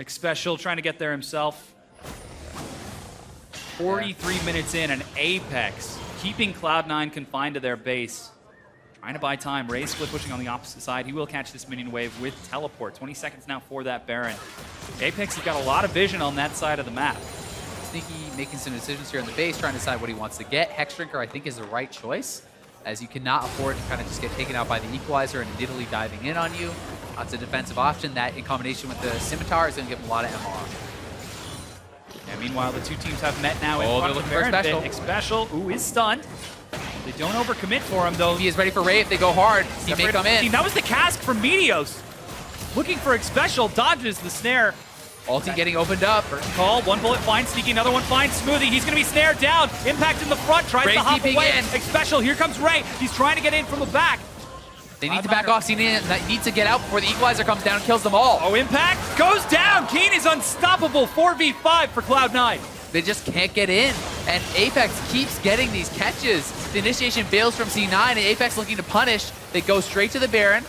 Special trying to get there himself. 43 minutes in, and Apex keeping Cloud9 confined to their base. Trying to buy time. Ray split pushing on the opposite side. He will catch this minion wave with teleport. 20 seconds now for that Baron. Apex has got a lot of vision on that side of the map. Sneaky making some decisions here in the base, trying to decide what he wants to get. Hex Drinker, I think, is the right choice, as you cannot afford to kind of just get taken out by the Equalizer and immediately diving in on you. It's a defensive option that, in combination with the Scimitar, is going to give him a lot of MR. Yeah, meanwhile, the two teams have met now in Oh, front they're of looking for Baron. Special. Ooh, is stunned. They don't overcommit for him, though. He is ready for Ray if they go hard. He may come in. That was the cask from Meteos. Looking for Special, dodges the snare. Ulti getting opened up. First call, one bullet finds Sneaky, another one finds Smoothie. He's going to be snared down. Impact in the front, tries Ray to hop keeping away. in. Special, here comes Ray. He's trying to get in from the back. They need to back off. C9 needs to get out before the equalizer comes down and kills them all. Oh, Impact goes down. Keen is unstoppable. 4v5 for Cloud9. They just can't get in. And Apex keeps getting these catches. The initiation fails from C9, and Apex looking to punish. They go straight to the Baron.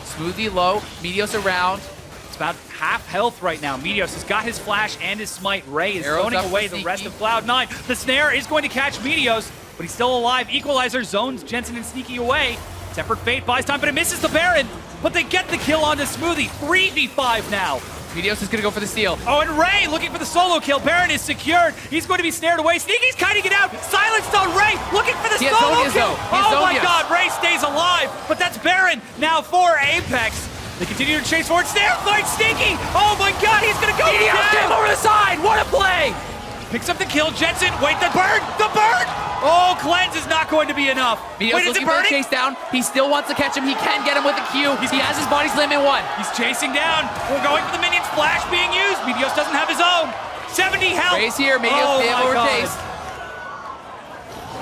Smoothie low, Meteos around. It's about half health right now. Meteos has got his flash and his smite. Ray is Arrows zoning up away for the rest Sneaky. of Cloud9. The snare is going to catch Meteos, but he's still alive. Equalizer zones Jensen and Sneaky away. Tempered Fate buys time, but it misses the Baron. But they get the kill onto Smoothie. 3v5 now. Meteos is going to go for the steal. Oh, and Ray looking for the solo kill. Baron is secured. He's going to be snared away. Sneaky's kiting it out. Silenced on Ray, looking for the He has solo Zonias, kill. though. He has Oh my Zonias. God, Ray stays alive. But that's Baron now for Apex. They continue to chase forward. Snare fight Sneaky. Oh my God, he's going to go Meteos down. over the side. What a play! Picks up the kill. Jensen, wait, the burn. The burn. Oh, Cleanse is not going to be enough. Meteos Wait, is it looking for the burning? chase down. He still wants to catch him. He can get him with the Q. He has his body slam in one. He's chasing down. We're going for the minions. Flash being used. Meteos doesn't have his own. 70 health. Ray's here. Meteos Oh may have my God. overchased.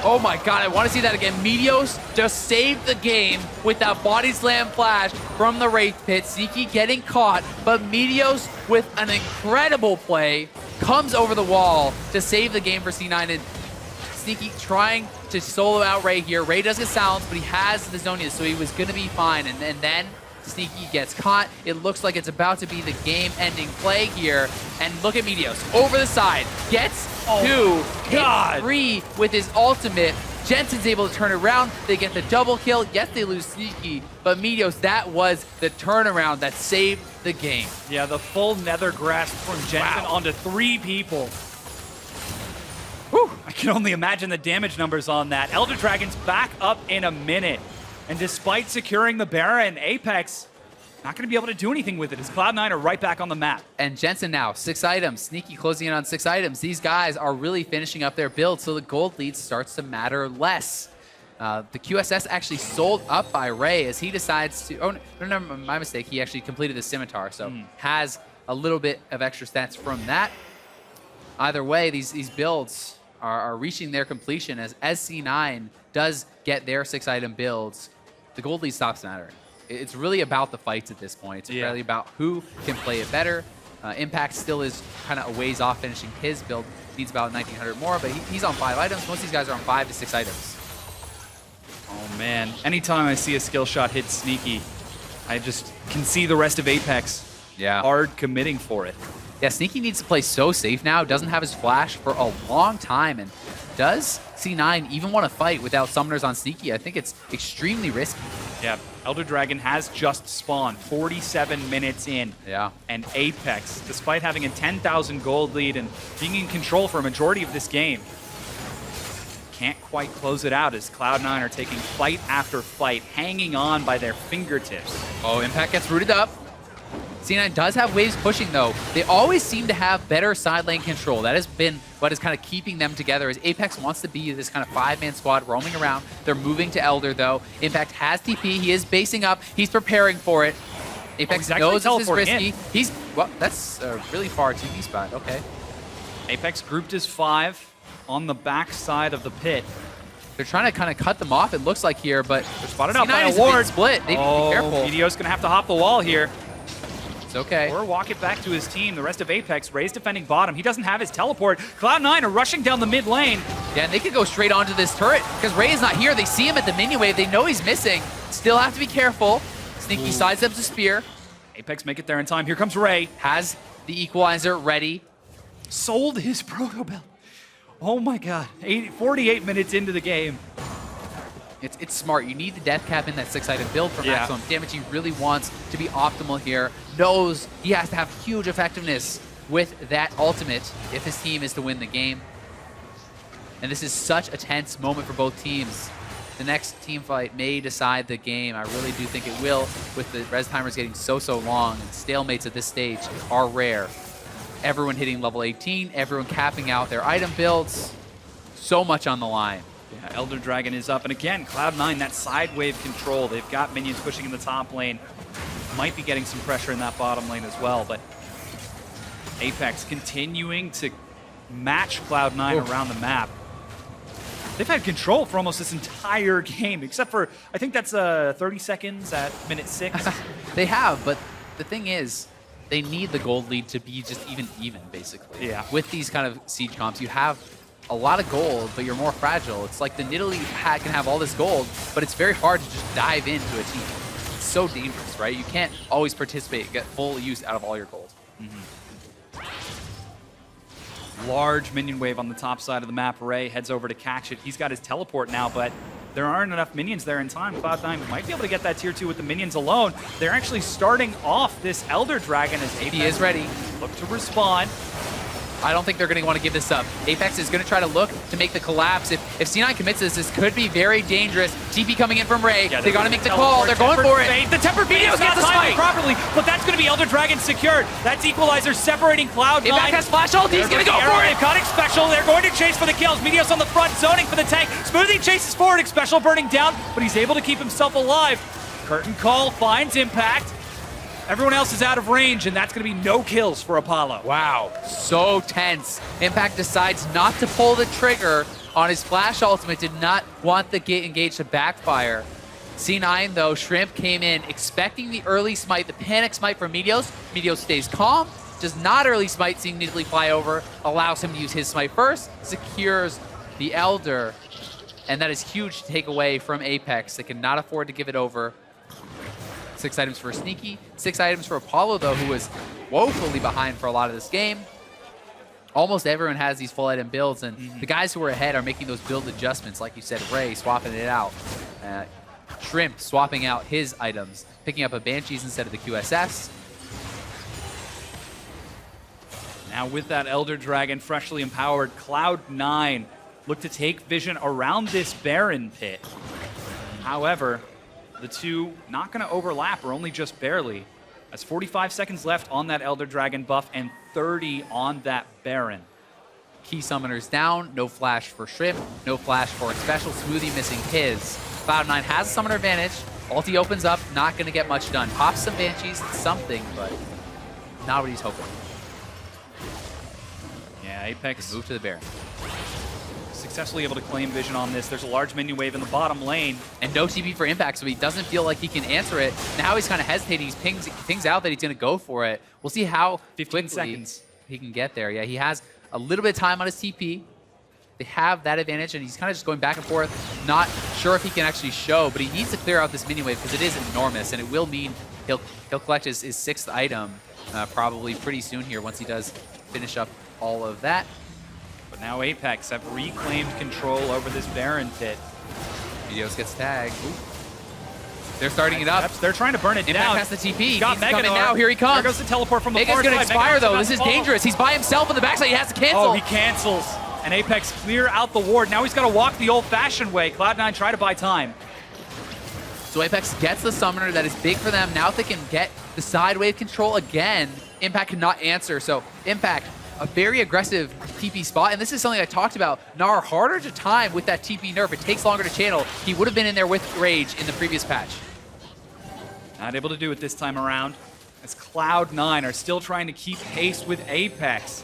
Oh my God, I want to see that again. Meteos just saved the game with that body slam flash from the Wraith Pit. Sneaky getting caught, but Meteos with an incredible play comes over the wall to save the game for C9. And Sneaky trying to solo out Ray here. Ray does get silenced, but he has the Zonias, so he was going to be fine. And then Sneaky gets caught. It looks like it's about to be the game-ending play here. And look at Meteos over the side. Gets two, hit three with his ultimate. Jensen's able to turn it around. They get the double kill. Yes, they lose Sneaky, but Meteos, that was the turnaround that saved the game. Yeah, the full nether grasp from Jensen onto 3 people. Whew, I can only imagine the damage numbers on that. Elder Dragon's back up in a minute. And despite securing the Baron, Apex not going to be able to do anything with it as Cloud9 are right back on the map. And Jensen now, 6 items. Sneaky closing in on 6 items. These guys are really finishing up their build, so the gold lead starts to matter less. The QSS actually sold up by Ray as he decides to... Oh, no, my mistake. He actually completed the Scimitar, so has a little bit of extra stats from that. Either way, these builds are reaching their completion as C9 does get their 6-item builds. The gold lead stops mattering. It's really about the fights at this point. It's really about who can play it better. Impact still is kind of a ways off finishing his build. Needs about 1,900 more, but he's on 5 items. Most of these guys are on 5 to 6 items. Oh man, anytime I see a skill shot hit Sneaky, I just can see the rest of Apex hard committing for it. Yeah, Sneaky needs to play so safe now. Doesn't have his flash for a long time. And does C9 even want to fight without summoners on Sneaky? I think it's extremely risky. Yeah, Elder Dragon has just spawned 47 minutes in. Yeah. And Apex, despite having a 10,000 gold lead and being in control for a majority of this game, can't quite close it out as Cloud9 are taking fight after fight, hanging on by their fingertips. Oh, Impact gets rooted up. C9 does have waves pushing, though. They always seem to have better side lane control. That has been what is kind of keeping them together, as Apex wants to be this kind of 5-man squad roaming around. They're moving to Elder, though. Impact has TP. He is basing up. He's preparing for it. Apex knows this is risky. Well, that's a really far TP spot. Okay. Apex grouped as 5 on the back side of the pit. They're trying to kind of cut them off, it looks like here, but they're spotted C9 out by a is ward. Split. They need to be careful. Meteos going to have to hop the wall here. It's okay. Or walk it back to his team. The rest of Apex, Ray's defending bottom. He doesn't have his teleport. Cloud9 are rushing down the mid lane. Yeah, and they could go straight onto this turret because Ray is not here. They see him at the minion wave. They know he's missing. Still have to be careful. Sneaky sidesteps a spear. Apex make it there in time. Here comes Ray. Has the equalizer ready. Sold his proto belt. Oh my God. 48 minutes into the game. It's smart. You need the death cap in that 6-item build for maximum damage. He really wants to be optimal here. Knows he has to have huge effectiveness with that ultimate if his team is to win the game. And this is such a tense moment for both teams. The next team fight may decide the game. I really do think it will, with the res timers getting so long, and stalemates at this stage are rare. Everyone hitting level 18, everyone capping out their item builds. So much on the line. Yeah, Elder Dragon is up. And again, Cloud9, that side wave control. They've got minions pushing in the top lane. Might be getting some pressure in that bottom lane as well. But Apex continuing to match Cloud9 around the map. They've had control for almost this entire game, except for, I think that's 30 seconds at minute 6. They have, but the thing is, they need the gold lead to be just even, basically. Yeah. With these kind of siege comps, you have a lot of gold, but you're more fragile. It's like the Nidalee can have all this gold, but it's very hard to just dive into a team. It's so dangerous, right? You can't always participate, get full use out of all your gold. Large minion wave on the top side of the map. Ray heads over to catch it. He's got his teleport now, but there aren't enough minions there in time. Cloud9 might be able to get that tier 2 with the minions alone. They're actually starting off this Elder Dragon as Apex He is ready. look to respond. I don't think they're going to want to give this up. Apex is going to try to look to make the collapse. If C9 commits this could be very dangerous. TP coming in from Ray. Yeah, they got to make the call. They're going for it. Fade. The Tempered Meteor's not gets the timing smite. properly, but that's going to be Elder Dragon secured. That's Equalizer separating Cloud9. Impact has flash ult. He's going to go for it. They've got Special. They're going to chase for the kills. Meteos on the front, zoning for the tank. Smoothie chases forward. Special burning down, but he's able to keep himself alive. Curtain Call finds Impact. Everyone else is out of range, and that's going to be no kills for Apollo. Wow, so tense. Impact decides not to pull the trigger on his flash ultimate, did not want the gate engage to backfire. C9 though, Shrimp came in expecting the early smite, the panic smite from Meteos. Meteos stays calm, does not early smite, seeing Nidalee fly over, allows him to use his smite first, secures the Elder, and that is huge to take away from Apex. They cannot afford to give it over. 6 items for Sneaky, 6 items for Apollo, though, who was woefully behind for a lot of this game. Almost everyone has these full item builds, and the guys who are ahead are making those build adjustments. Like you said, Ray swapping it out. Shrimp swapping out his items, picking up a Banshees instead of the QSS. Now with that Elder Dragon freshly empowered, Cloud9 look to take vision around this Baron pit. However, the two not going to overlap, or only just barely. As 45 seconds left on that Elder Dragon buff and 30 on that Baron. Key summoners down, no flash for Shrimp, no flash for Special. Smoothie missing his. Cloud9 has a summoner advantage. Ulti opens up, not going to get much done. Pops some Banshees, something, but not what he's hoping. Yeah, Apex Move to the Baron. successfully able to claim vision on this. There's a large minion wave in the bottom lane. And no TP for Impact, so he doesn't feel like he can answer it. Now he's kind of hesitating. He pings out that he's going to go for it. We'll see how 15 quickly seconds. he can get there. Yeah, he has a little bit of time on his TP. They have that advantage, and he's kind of just going back and forth. Not sure if he can actually show, but he needs to clear out this minion wave because it is enormous, and it will mean he'll collect his 6th item probably pretty soon here once he does finish up all of that. But now Apex have reclaimed control over this Baron pit. Meteos gets tagged. Ooh. They're starting it up. They're trying to burn it Impact down. has the TP. He's got He's coming Meganar. now. Here he comes. There goes the teleport from the Mega's far going to side. expire, Meganar's though. about This to is follow. dangerous. He's by himself on the backside. He has to cancel. Oh, he cancels. And Apex clear out the ward. Now he's got to walk the old-fashioned way. Cloud9 try to buy time. So Apex gets the summoner. That is big for them. Now if they can get the side wave control again, Impact cannot answer. So Impact, a very aggressive TP spot. And this is something I talked about. Gnar harder to time with that TP nerf. It takes longer to channel. He would have been in there with Rage in the previous patch. Not able to do it this time around, as Cloud9 are still trying to keep pace with Apex.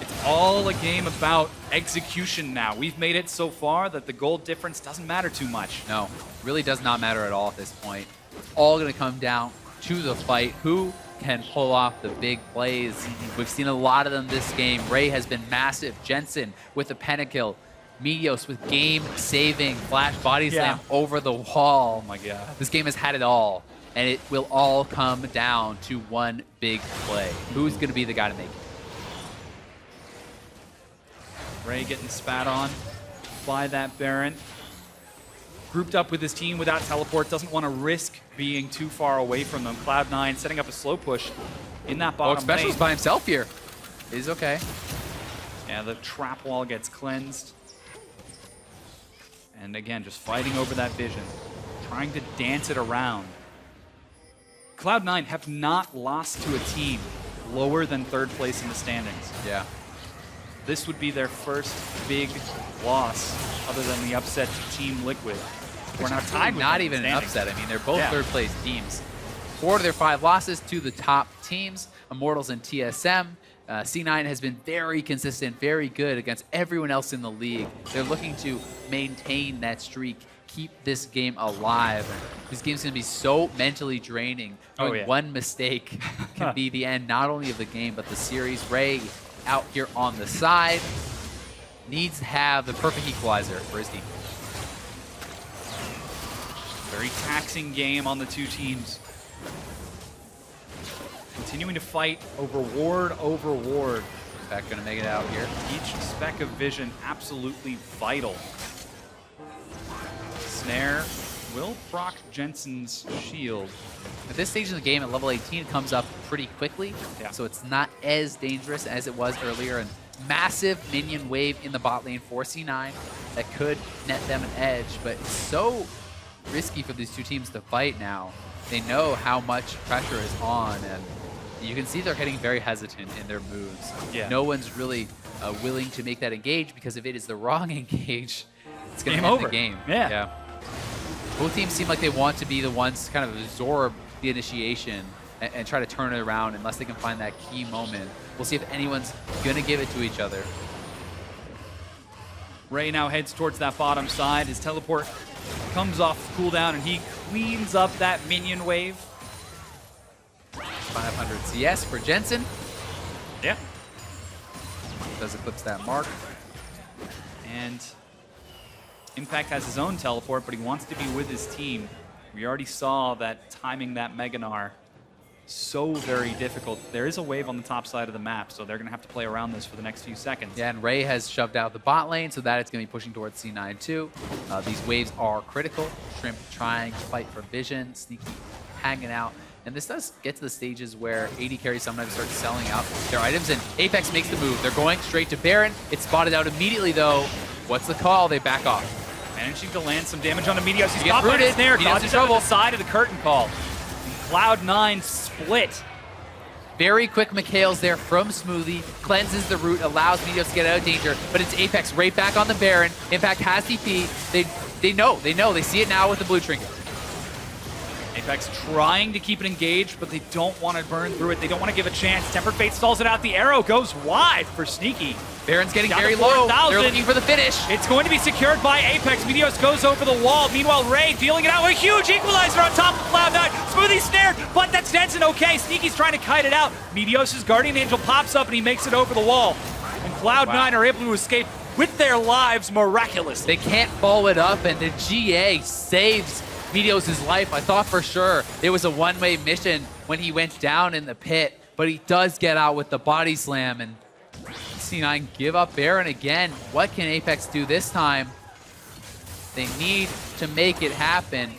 It's all a game about execution now. We've made it so far that the gold difference doesn't matter too much. No, really does not matter at all at this point. It's all going to come down to the fight. Who can pull off the big plays? We've seen a lot of them this game. Ray has been massive. Jensen with the pentakill. Meteos with game-saving flash body slam over the wall. Oh my god. This game has had it all, and it will all come down to one big play. Who's going to be the guy to make it? Ray getting spat on by that Baron. Grouped up with his team without teleport, doesn't want to risk being too far away from them. Cloud9 setting up a slow push in that bottom lane. Special's by himself here. He's okay. Yeah, the trap wall gets cleansed. And again, just fighting over that vision, trying to dance it around. Cloud9 have not lost to a team lower than 3rd place in the standings. Yeah. This would be their first big loss other than the upset to Team Liquid. We're not tied with Not them in even the an standings. upset. I mean, they're both Yeah. 3rd place teams. 4 of their 5 losses to the top teams, Immortals and TSM. C9 has been very consistent, very good against everyone else in the league. They're looking to maintain that streak, keep this game alive. This game's going to be so mentally draining. Oh, yeah. One mistake can be the end not only of the game, but the series. Ray out here on the side needs to have the perfect equalizer for his team. Very taxing game on the two teams. Continuing to fight over ward over ward. Back gonna make it out here. Each speck of vision absolutely vital. Snare will proc Jensen's shield. At this stage of the game, at level 18, it comes up pretty quickly, so it's not as dangerous as it was earlier. And massive minion wave in the bot lane for C9 that could net them an edge, but it's so risky for these two teams to fight now. They know how much pressure is on, and you can see they're getting very hesitant in their moves. Yeah. No one's really willing to make that engage, because if it is the wrong engage, it's going to Game end over. the game. Yeah. Both teams seem like they want to be the ones to kind of absorb the initiation and try to turn it around unless they can find that key moment. We'll see if anyone's going to give it to each other. Ray now heads towards that bottom side. His teleport comes off cooldown, and he cleans up that minion wave. 500 CS for Jensen. Yeah. Does eclipse that mark. And Impact has his own teleport, but he wants to be with his team. We already saw that timing that Meganar so very difficult. There is a wave on the top side of the map, so they're going to have to play around this for the next few seconds. Yeah, and Ray has shoved out the bot lane, so that it's going to be pushing towards C9 too. These waves are critical. Shrimp trying to fight for vision, Sneaky hanging out. And this does get to the stages where AD carries sometimes start selling out their items, and Apex makes the move. They're going straight to Baron. It's spotted out immediately, though. What's the call? They back off. Managing to land some damage on the Meteos. He's He got gets rooted. snare. He gets in Dodges out of the trouble. side of the curtain call. And Cloud9 split. Very quick Mikhail's there from Smoothie, cleanses the root, allows Meteos to get out of danger, but it's Apex right back on the Baron. Impact has TP. They know, they see it now with the blue trinket. Apex trying to keep it engaged, but they don't want to burn through it. They don't want to give a chance. Tempered Fate stalls it out. The arrow goes wide for Sneaky. Baron's getting Down to very low. 4,000. They're looking for the finish. It's going to be secured by Apex. Meteos goes over the wall. Meanwhile, Ray dealing it out with a huge equalizer on top of Cloud9. Smoothie snared, but that's Jensen okay. Sneaky's trying to kite it out. Meteos' Guardian Angel pops up and he makes it over the wall. And Cloud9 are able to escape with their lives miraculously. They can't follow it up, and the GA saves Meteos' life. I thought for sure it was a one-way mission when he went down in the pit, but he does get out with the body slam, and C9 give up Baron again. What can Apex do this time? They need to make it happen.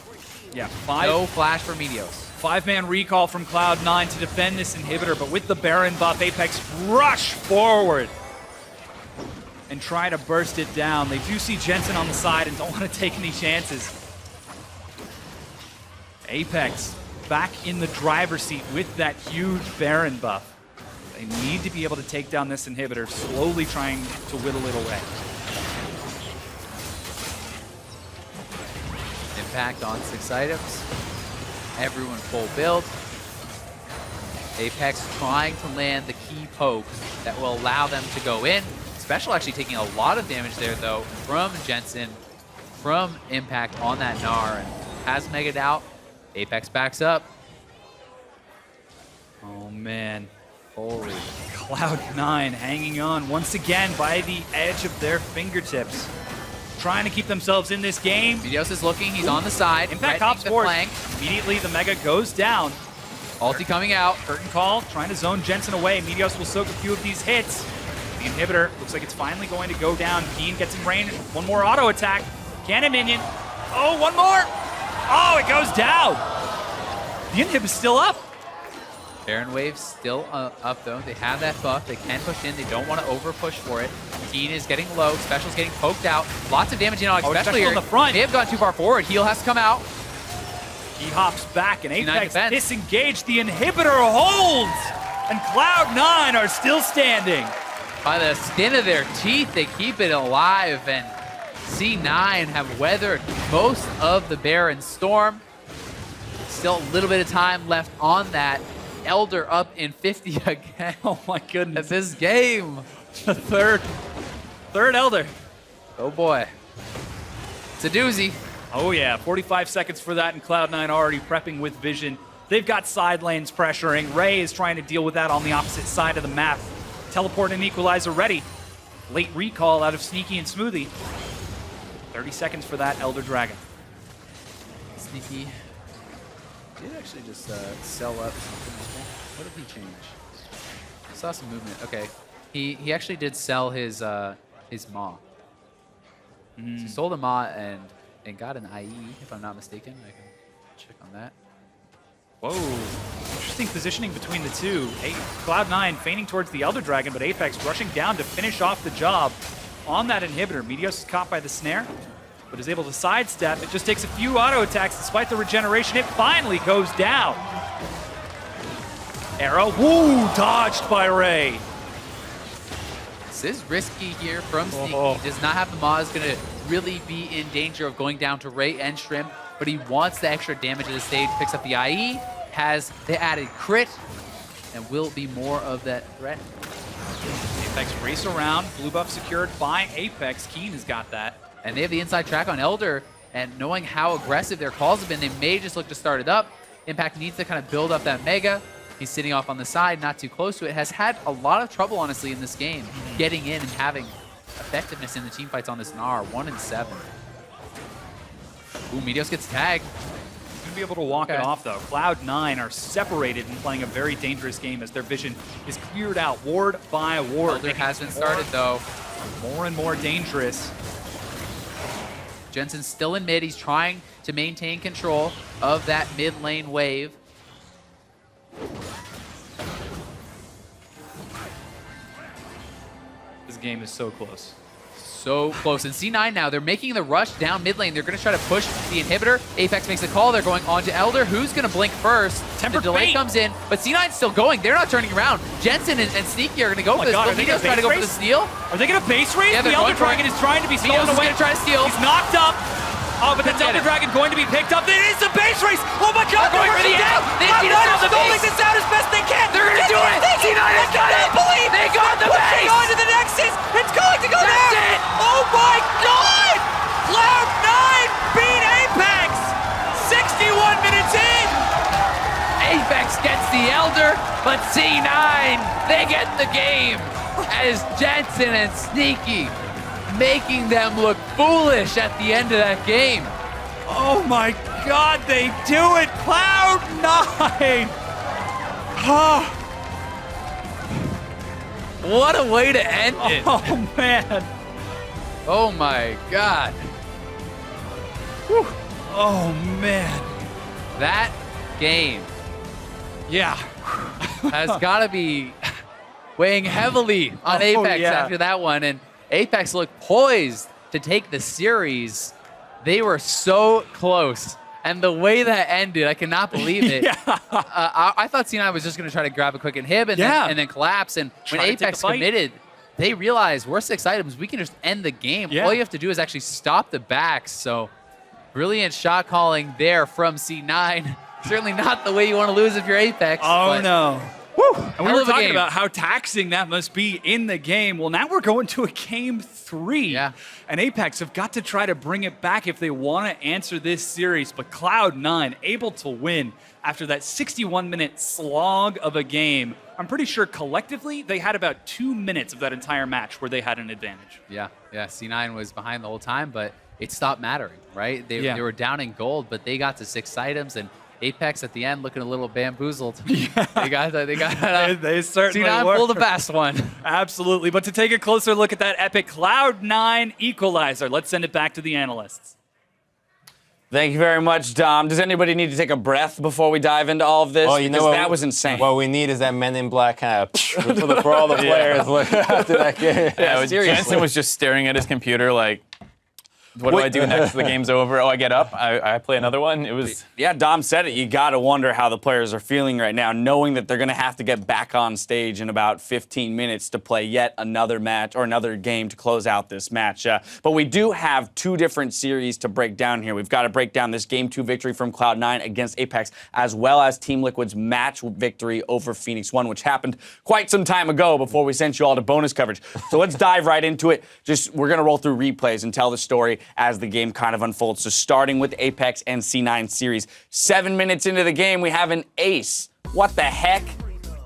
Yeah, No flash for Meteos. 5-man recall from Cloud9 to defend this inhibitor, but with the Baron buff, Apex rush forward and try to burst it down. They do see Jensen on the side and don't want to take any chances. Apex back in the driver's seat with that huge Baron buff. They need to be able to take down this inhibitor, slowly trying to whittle it away. Impact on 6 items. Everyone full build. Apex trying to land the key poke that will allow them to go in. Special actually taking a lot of damage there, though, from Jensen, from Impact on that Gnar, and has Mega'd out. Apex backs up. Oh man, holy. Cloud9 hanging on once again by the edge of their fingertips. Trying to keep themselves in this game. Meteos is looking, he's on the side. Impact threatening hops the forward. flank. Immediately the Mega goes down. Ulti coming out. Curtain call, trying to zone Jensen away. Meteos will soak a few of these hits. The inhibitor looks like it's finally going to go down. Keen gets in range. One more auto attack. Cannon minion. Oh, one more. Oh, it goes down. The inhib is still up. Baron Wave's still up, though. They have that buff. They can push in. They don't want to over push for it. Keen is getting low. Special's getting poked out. Lots of damage in on Special especially here. in the front. They have gone too far forward. Heal has to come out. He hops back, and Apex defense. disengaged. The inhibitor holds, and Cloud9 are still standing. By the skin of their teeth, they keep it alive, and C9 have weathered most of the Baron storm. Still a little bit of time left on that. Elder up in 50 again. Oh my goodness. This game. The third Elder. Oh boy. It's a doozy. Oh yeah, 45 seconds for that, and Cloud9 already prepping with vision. They've got side lanes pressuring. Ray is trying to deal with that on the opposite side of the map. Teleport and Equalizer ready. Late recall out of Sneaky and Smoothie. 30 seconds for that Elder Dragon. Sneaky did actually just sell up something. What did he change? I saw some movement. Okay, he actually did sell his Maw. So he sold a Maw and got an IE, if I'm not mistaken. I can check on that. Whoa, interesting positioning between the two. Cloud9 feigning towards the Elder Dragon, but Apex rushing down to finish off the job on that inhibitor. Meteos is caught by the snare, but is able to sidestep. It just takes a few auto attacks despite the regeneration. It finally goes down. Arrow, woo, dodged by Ray. This is risky here from Sneaky. Does not have the Maw. Is going to really be in danger of going down to Ray and Shrimp, but he wants the extra damage at the stage. Picks up the IE, has the added crit, and will be more of that threat. Apex race around, blue buff secured by Apex. Keen has got that. And they have the inside track on Elder, and knowing how aggressive their calls have been, they may just look to start it up. Impact needs to kind of build up that Mega. He's sitting off on the side, not too close to it. Has had a lot of trouble, honestly, in this game, getting in and having effectiveness in the team fights on this Gnar. 1 and 7. Ooh, Meteos gets tagged. He's gonna be able to walk it off, though. Cloud9 are separated and playing a very dangerous game as their vision is cleared out ward by ward. Elder has been started, though. More and more dangerous. Jensen's still in mid. He's trying to maintain control of that mid lane wave. This game is so close. So close. And C9 now, they're making the rush down mid lane. They're going to try to push the inhibitor. Apex makes a call. They're going on to Elder. Who's going to blink first? Tempered the delay Fate. comes in, but C9's still going. They're not turning around. Jensen and Sneaky are going to go for this. God, Meteos trying to go for the steal. Are they gonna base race? Yeah, The they're Elder going for Dragon it. is trying to be stolen Meteos is away. going to try to steal. He's knocked up. Oh, but the Couldn't get Elder it. Dragon going to be picked up. It is the base race. Oh my God, They're going for the down. end. They need to steal the Stalling base. this out as best they can. They're going to do it. C9 has done it. They got the base. Going to the Nexus. It's going to go That's down. it. Oh my God! Cloud9 beat Apex. 61 minutes in. Apex gets the Elder, but C9, they get the game as Jensen and Sneaky making them look foolish at the end of that game. Oh my God, they do it. Cloud9. Oh, What a way to end it. oh man. Oh my God. Oh man. That game Yeah. has got to be weighing heavily on Apex yeah. after that one. And Apex looked poised to take the series. They were so close. And the way that ended, I cannot believe it. Yeah. I thought C9 was just going to try to grab a quick inhib and then collapse. And when Try to take Apex the fight. committed, they realized we're 6 items. We can just end the game. Yeah. All you have to do is actually stop the backs. So brilliant shot calling there from C9. Certainly not the way you want to lose if you're Apex. Oh but no. Woo. And we Hell were of a talking game. about how taxing that must be in the game. Well, now we're going to a game 3. Yeah. And Apex have got to try to bring it back if they want to answer this series. But Cloud9 able to win after that 61-minute slog of a game. I'm pretty sure collectively they had about 2 minutes of that entire match where they had an advantage. Yeah. C9 was behind the whole time, but it stopped mattering, right? They were down in gold, but they got to 6 items, and Apex at the end looking a little bamboozled. Yeah. They certainly C9 were. pulled the fast one. Absolutely. But to take a closer look at that epic Cloud9 equalizer, let's send it back to the analysts. Thank you very much, Dom. Does anybody need to take a breath before we dive into all of this? Oh, you know Because what? that was insane. What we need is that Men in Black kind of for all the players after that game. Yeah, seriously. Jensen was just staring at his computer like, What do I do next? The game's over. Oh, I get up. I play another one. It was. Yeah, Dom said it. You got to wonder how the players are feeling right now, knowing that they're going to have to get back on stage in about 15 minutes to play yet another match or another game to close out this match. But we do have two different series to break down here. We've got to break down this Game 2 victory from Cloud9 against APX, as well as Team Liquid's match victory over Phoenix 1, which happened quite some time ago before we sent you all to bonus coverage. So let's dive right into it. We're going to roll through replays and tell the story as the game kind of unfolds. So starting with Apex and C9 series. 7 minutes into the game, we have an ace. What the heck?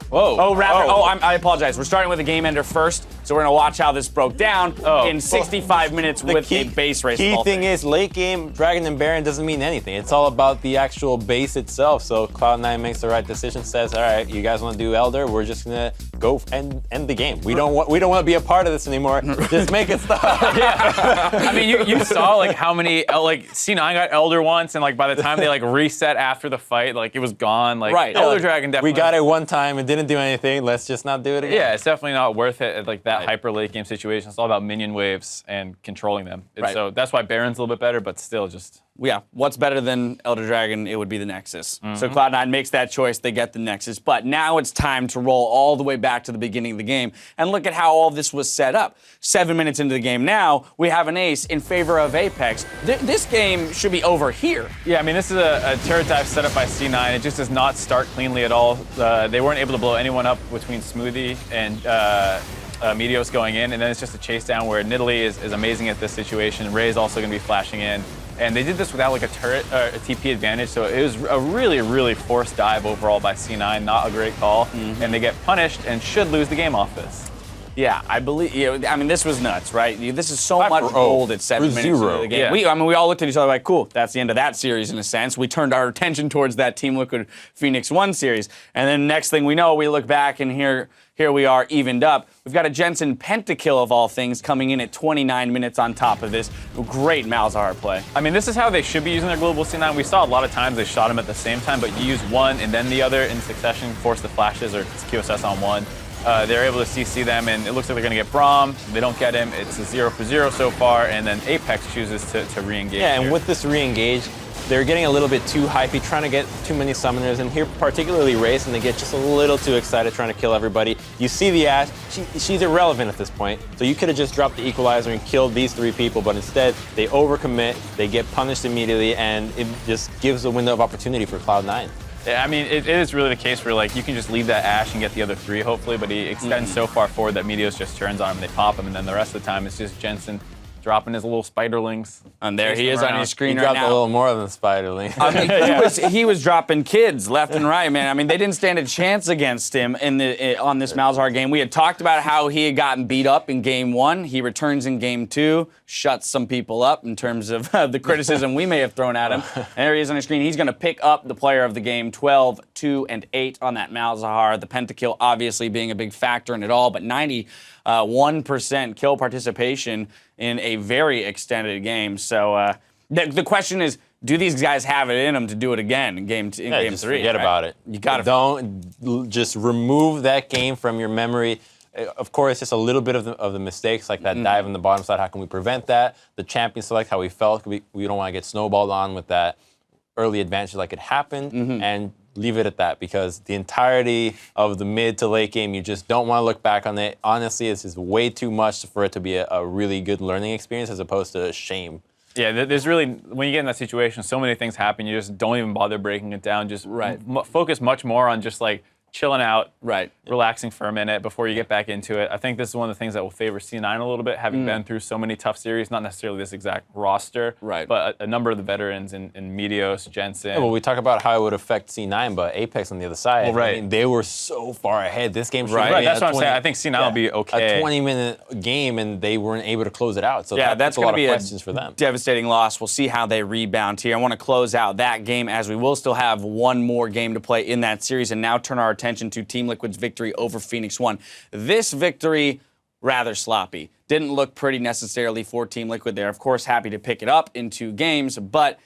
Whoa. I apologize. We're starting with a game ender first, so we're going to watch how this broke down in 65 minutes with a base race. The key thing is late game, Dragon and Baron doesn't mean anything. It's all about the actual base itself. So Cloud9 makes the right decision, says, all right, you guys want to do Elder? We're just going to go and end the game. We don't want to be a part of this anymore. Just make it stop. Yeah. I mean, you saw like how many, like C9 got Elder once, and like by the time they like reset after the fight, like it was gone. Like right. Elder Dragon definitely. We got it one time and didn't do anything. Let's just not do it again. Yeah, it's definitely not worth it at like that hyper late game situation. It's all about minion waves and controlling them. And so that's why Baron's a little bit better, but still just. Yeah, what's better than Elder Dragon? It would be the Nexus. So Cloud9 makes that choice, they get the Nexus. But now it's time to roll all the way back to the beginning of the game and look at how all this was set up. 7 minutes into the game now, we have an ace in favor of Apex. This game should be over here. Yeah, I mean, this is a turret dive set up by C9. It just does not start cleanly at all. They weren't able to blow anyone up between Smoothie and Meteos going in, and then it's just a chase down where Nidalee is amazing at this situation. Ray's also going to be flashing in. And they did this without like a turret or a TP advantage, so it was a really, really forced dive overall by C9. Not a great call, and they get punished and should lose the game off this. Yeah, I believe. I mean, this was nuts, right? This is so much gold at 7 minutes into the game. Yeah. We all looked at each other like, cool, that's the end of that series in a sense. We turned our attention towards that Team Liquid Phoenix 1 series, and then next thing we know, we look back and here we are evened up. We've got a Jensen pentakill of all things coming in at 29 minutes on top of this. Great Malzahar play. I mean, this is how they should be using their global C9. We saw a lot of times they shot him at the same time, but you use one and then the other in succession, force the flashes or QSS on one. They're able to CC them, and it looks like they're going to get Braum. They don't get him. It's a 0-for-0 so far, and then Apex chooses to re-engage. Yeah, and here. with this re-engage, they're getting a little bit too hypey, trying to get too many summoners, and here particularly Race, and they get just a little too excited trying to kill everybody. You see the Ashe, she's irrelevant at this point, so you could have just dropped the Equalizer and killed these 3 people, but instead they overcommit, they get punished immediately, and it just gives a window of opportunity for Cloud9. Yeah, I mean, it is really the case where like you can just leave that Ashe and get the other 3 hopefully, but he extends so far forward that Meteos just turns on him and they pop him, and then the rest of the time it's just Jensen dropping his little spiderlings. And there he is on your screen He right dropped now. a little more than Spiderling. I mean, he was dropping kids left and right, man. I mean, they didn't stand a chance against him on this Malzahar game. We had talked about how he had gotten beat up in game 1. He returns in game 2, shuts some people up in terms of the criticism we may have thrown at him. And there he is on your screen. He's going to pick up the player of the game, 12, 2, and 8 on that Malzahar. The pentakill obviously being a big factor in it all, but 91% kill participation in a very extended game. So the question is, do these guys have it in them to do it again in game 3? Forget about it. You got to don't just remove that game from your memory. Of course, just a little bit of the mistakes, like that dive on the bottom side. How can we prevent that? The champion select, how we felt. We don't want to get snowballed on with that early advantage like it happened, and leave it at that, because the entirety of the mid to late game, you just don't want to look back on it. Honestly, it's just way too much for it to be a really good learning experience as opposed to a shame. Yeah, there's really, when you get in that situation, so many things happen, you just don't even bother breaking it down. Just focus much more on just like chilling out, relaxing for a minute before you get back into it. I think this is one of the things that will favor C9 a little bit, having been through so many tough series, not necessarily this exact roster, but a number of the veterans in Meteos, Jensen. Yeah, well, we talk about how it would affect C9, but Apex on the other side, Well, I mean, they were so far ahead. This game should be that's what I'm saying. I think C9 will be okay. A 20-minute game, and they weren't able to close it out. So that's a lot going to be of questions for them. Devastating loss. We'll see how they rebound here. I want to close out that game, as we will still have one more game to play in that series, and now turn our attention to Team Liquid's victory over Phoenix 1. This victory, rather sloppy. Didn't look pretty necessarily for Team Liquid. They're, of course, happy to pick it up in 2 games, but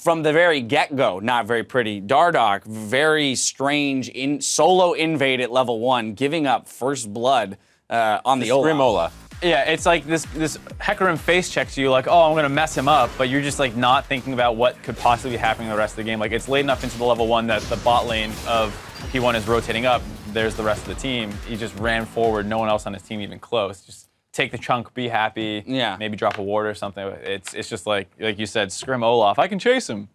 from the very get-go, not very pretty. Dardoch, very strange, solo invade at level 1, giving up first blood on the Olaf. Olaf. Yeah, it's like this Hecarim face checks you like, oh, I'm gonna mess him up, but you're just like not thinking about what could possibly be happening the rest of the game. Like it's late enough into the level 1 that the bot lane of P1 is rotating up. There's the rest of the team. He just ran forward, no one else on his team even close. Just take the chunk, be happy, maybe drop a ward or something. It's just like you said, scrim Olaf. I can chase him.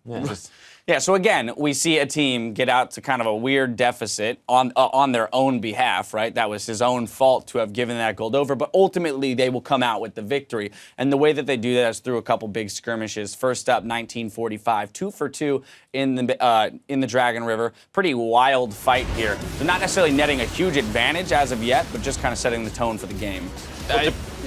Yeah, so again, we see a team get out to kind of a weird deficit on their own behalf, right? That was his own fault to have given that gold over, but ultimately they will come out with the victory. And the way that they do that is through a couple big skirmishes. First up, 1945, 2 for 2 in the Dragon River. Pretty wild fight here. They're not necessarily netting a huge advantage as of yet, but just kind of setting the tone for the game.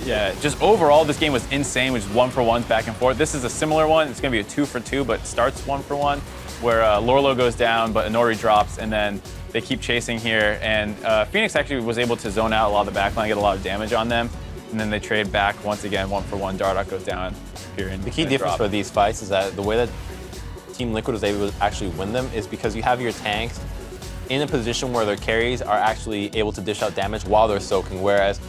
Yeah, just overall, this game was insane, which is 1-for-1s back and forth. This is a similar one. It's going to be a 2 for 2, but starts 1 for 1, where Lorlo goes down, but Inori drops, and then they keep chasing here. And Phoenix actually was able to zone out a lot of the backline, get a lot of damage on them, and then they trade back once again, 1 for 1. Dardoch goes down. The key difference for these fights is that the way that Team Liquid was able to actually win them is because you have your tanks in a position where their carries are actually able to dish out damage while they're soaking, whereas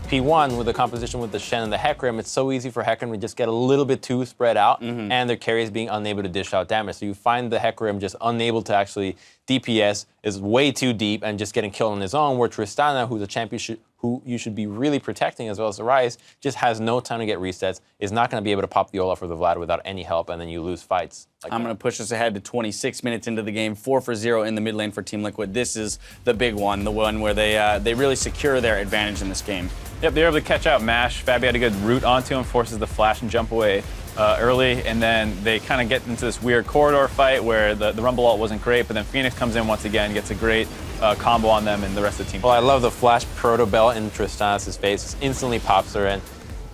P1, with the composition with the Shen and the Hecarim, it's so easy for Hecarim to just get a little bit too spread out, and their carries being unable to dish out damage. So you find the Hecarim just unable to actually DPS, is way too deep, and just getting killed on his own, where Tristana, who's a champion who you should be really protecting, as well as the Ryze, just has no time to get resets, is not going to be able to pop the Olaf or the Vlad without any help, and then you lose fights. I'm going to push us ahead to 26 minutes into the game, 4 for 0 in the mid lane for Team Liquid. This is the big one, the one where they really secure their advantage in this game. Yep, they were able to catch out Mash. Fabi had a good route onto him, forces the flash and jump away early, and then they kind of get into this weird corridor fight where the Rumble ult wasn't great, but then Phoenix comes in once again, gets a great combo on them, and the rest of the team. Well, I love the flash proto bell in Tristana's face. Just instantly pops her in.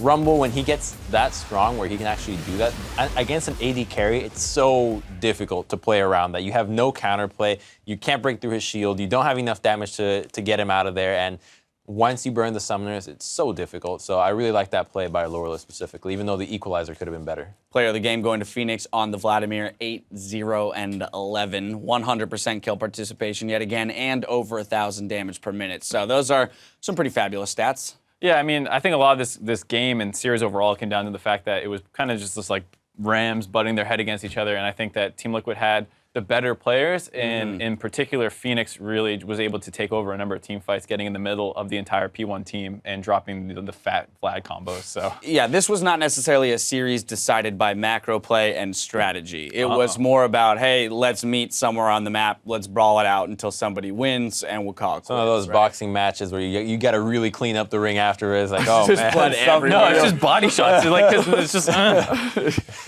Rumble, when he gets that strong where he can actually do that, against an AD carry, it's so difficult to play around that. You have no counterplay, you can't break through his shield, you don't have enough damage to get him out of there, and once you burn the summoners, it's so difficult. So I really like that play by Lorlo specifically, even though the equalizer could have been better. Player of the game going to Phoenix on the Vladimir, 8-0 and 11. 100% kill participation yet again, and over 1,000 damage per minute. So those are some pretty fabulous stats. Yeah, I mean, I think a lot of this game and series overall came down to the fact that it was kind of just this like Rams butting their head against each other, and I think that Team Liquid had the better players, and in particular, Phoenix really was able to take over a number of team fights, getting in the middle of the entire P1 team and dropping the fat Vlad combos. So yeah, this was not necessarily a series decided by macro play and strategy. It was more about, hey, let's meet somewhere on the map, let's brawl it out until somebody wins, and we'll call it quits. Some of those boxing matches where you got to really clean up the ring afterwards, like, oh just man, blood everywhere. No, it's just body shots. It's just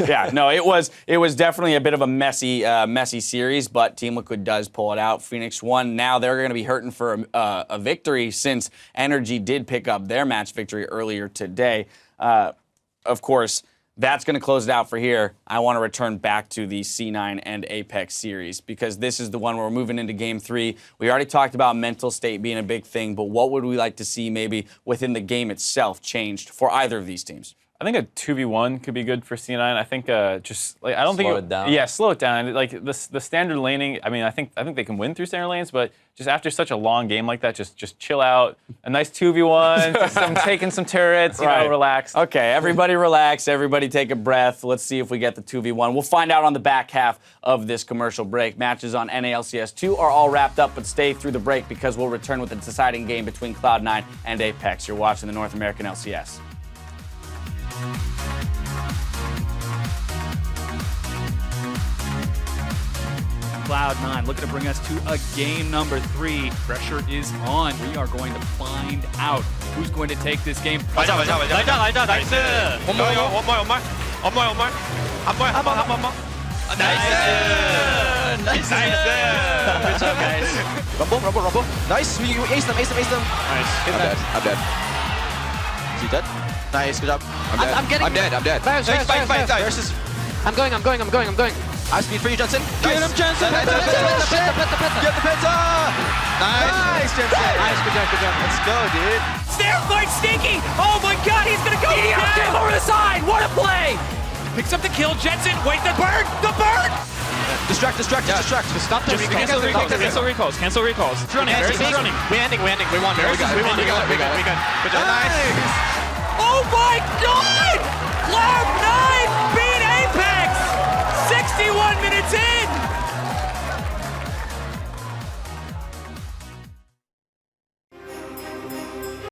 yeah, no, it was definitely a bit of a messy series, but Team Liquid does pull it out. Phoenix won. Now they're going to be hurting for a victory since Energy did pick up their match victory earlier today. Of course, that's going to close it out for here. I want to return back to the C9 and APX series because this is the one where we're moving into Game 3. We already talked about mental state being a big thing, but what would we like to see maybe within the game itself changed for either of these teams? I think a 2v1 could be good for C9. I think just like I don't slow think it down. Yeah, slow it down. Like the standard laning. I mean, I think they can win through standard lanes, but just after such a long game like that, just chill out. A nice 2v1, just taking some turrets, you know, relax. Okay, everybody relax. Everybody take a breath. Let's see if we get the 2v1. We'll find out on the back half of this commercial break. Matches on NALCS2 are all wrapped up, but stay through the break because we'll return with a deciding game between Cloud9 and APX. You're watching the North American LCS. Cloud9 looking to bring us to a game number 3. Pressure is on. We are going to find out who's going to take this game. One more. Nice. Good job, guys. Rumble. Nice. You ace them. Nice. I'm dead. Is he dead? Nice. Good job. I'm dead. Fight. Versus. I'm going. I speed for you, Jensen. Get him, Jensen. Get the penta. Nice, Jensen. Nice. Good job. Let's go, dude. Snare fight Stinky! Oh my god, he's gonna go down over the side! What a play! Picks up the kill, Jensen, wait, the burn! Distract. Stop the recalls. Cancel recalls. It's running. We ending. We won. We good. Good job. Nice! Oh my God! Cloud9 beat Apex! 61 minutes in!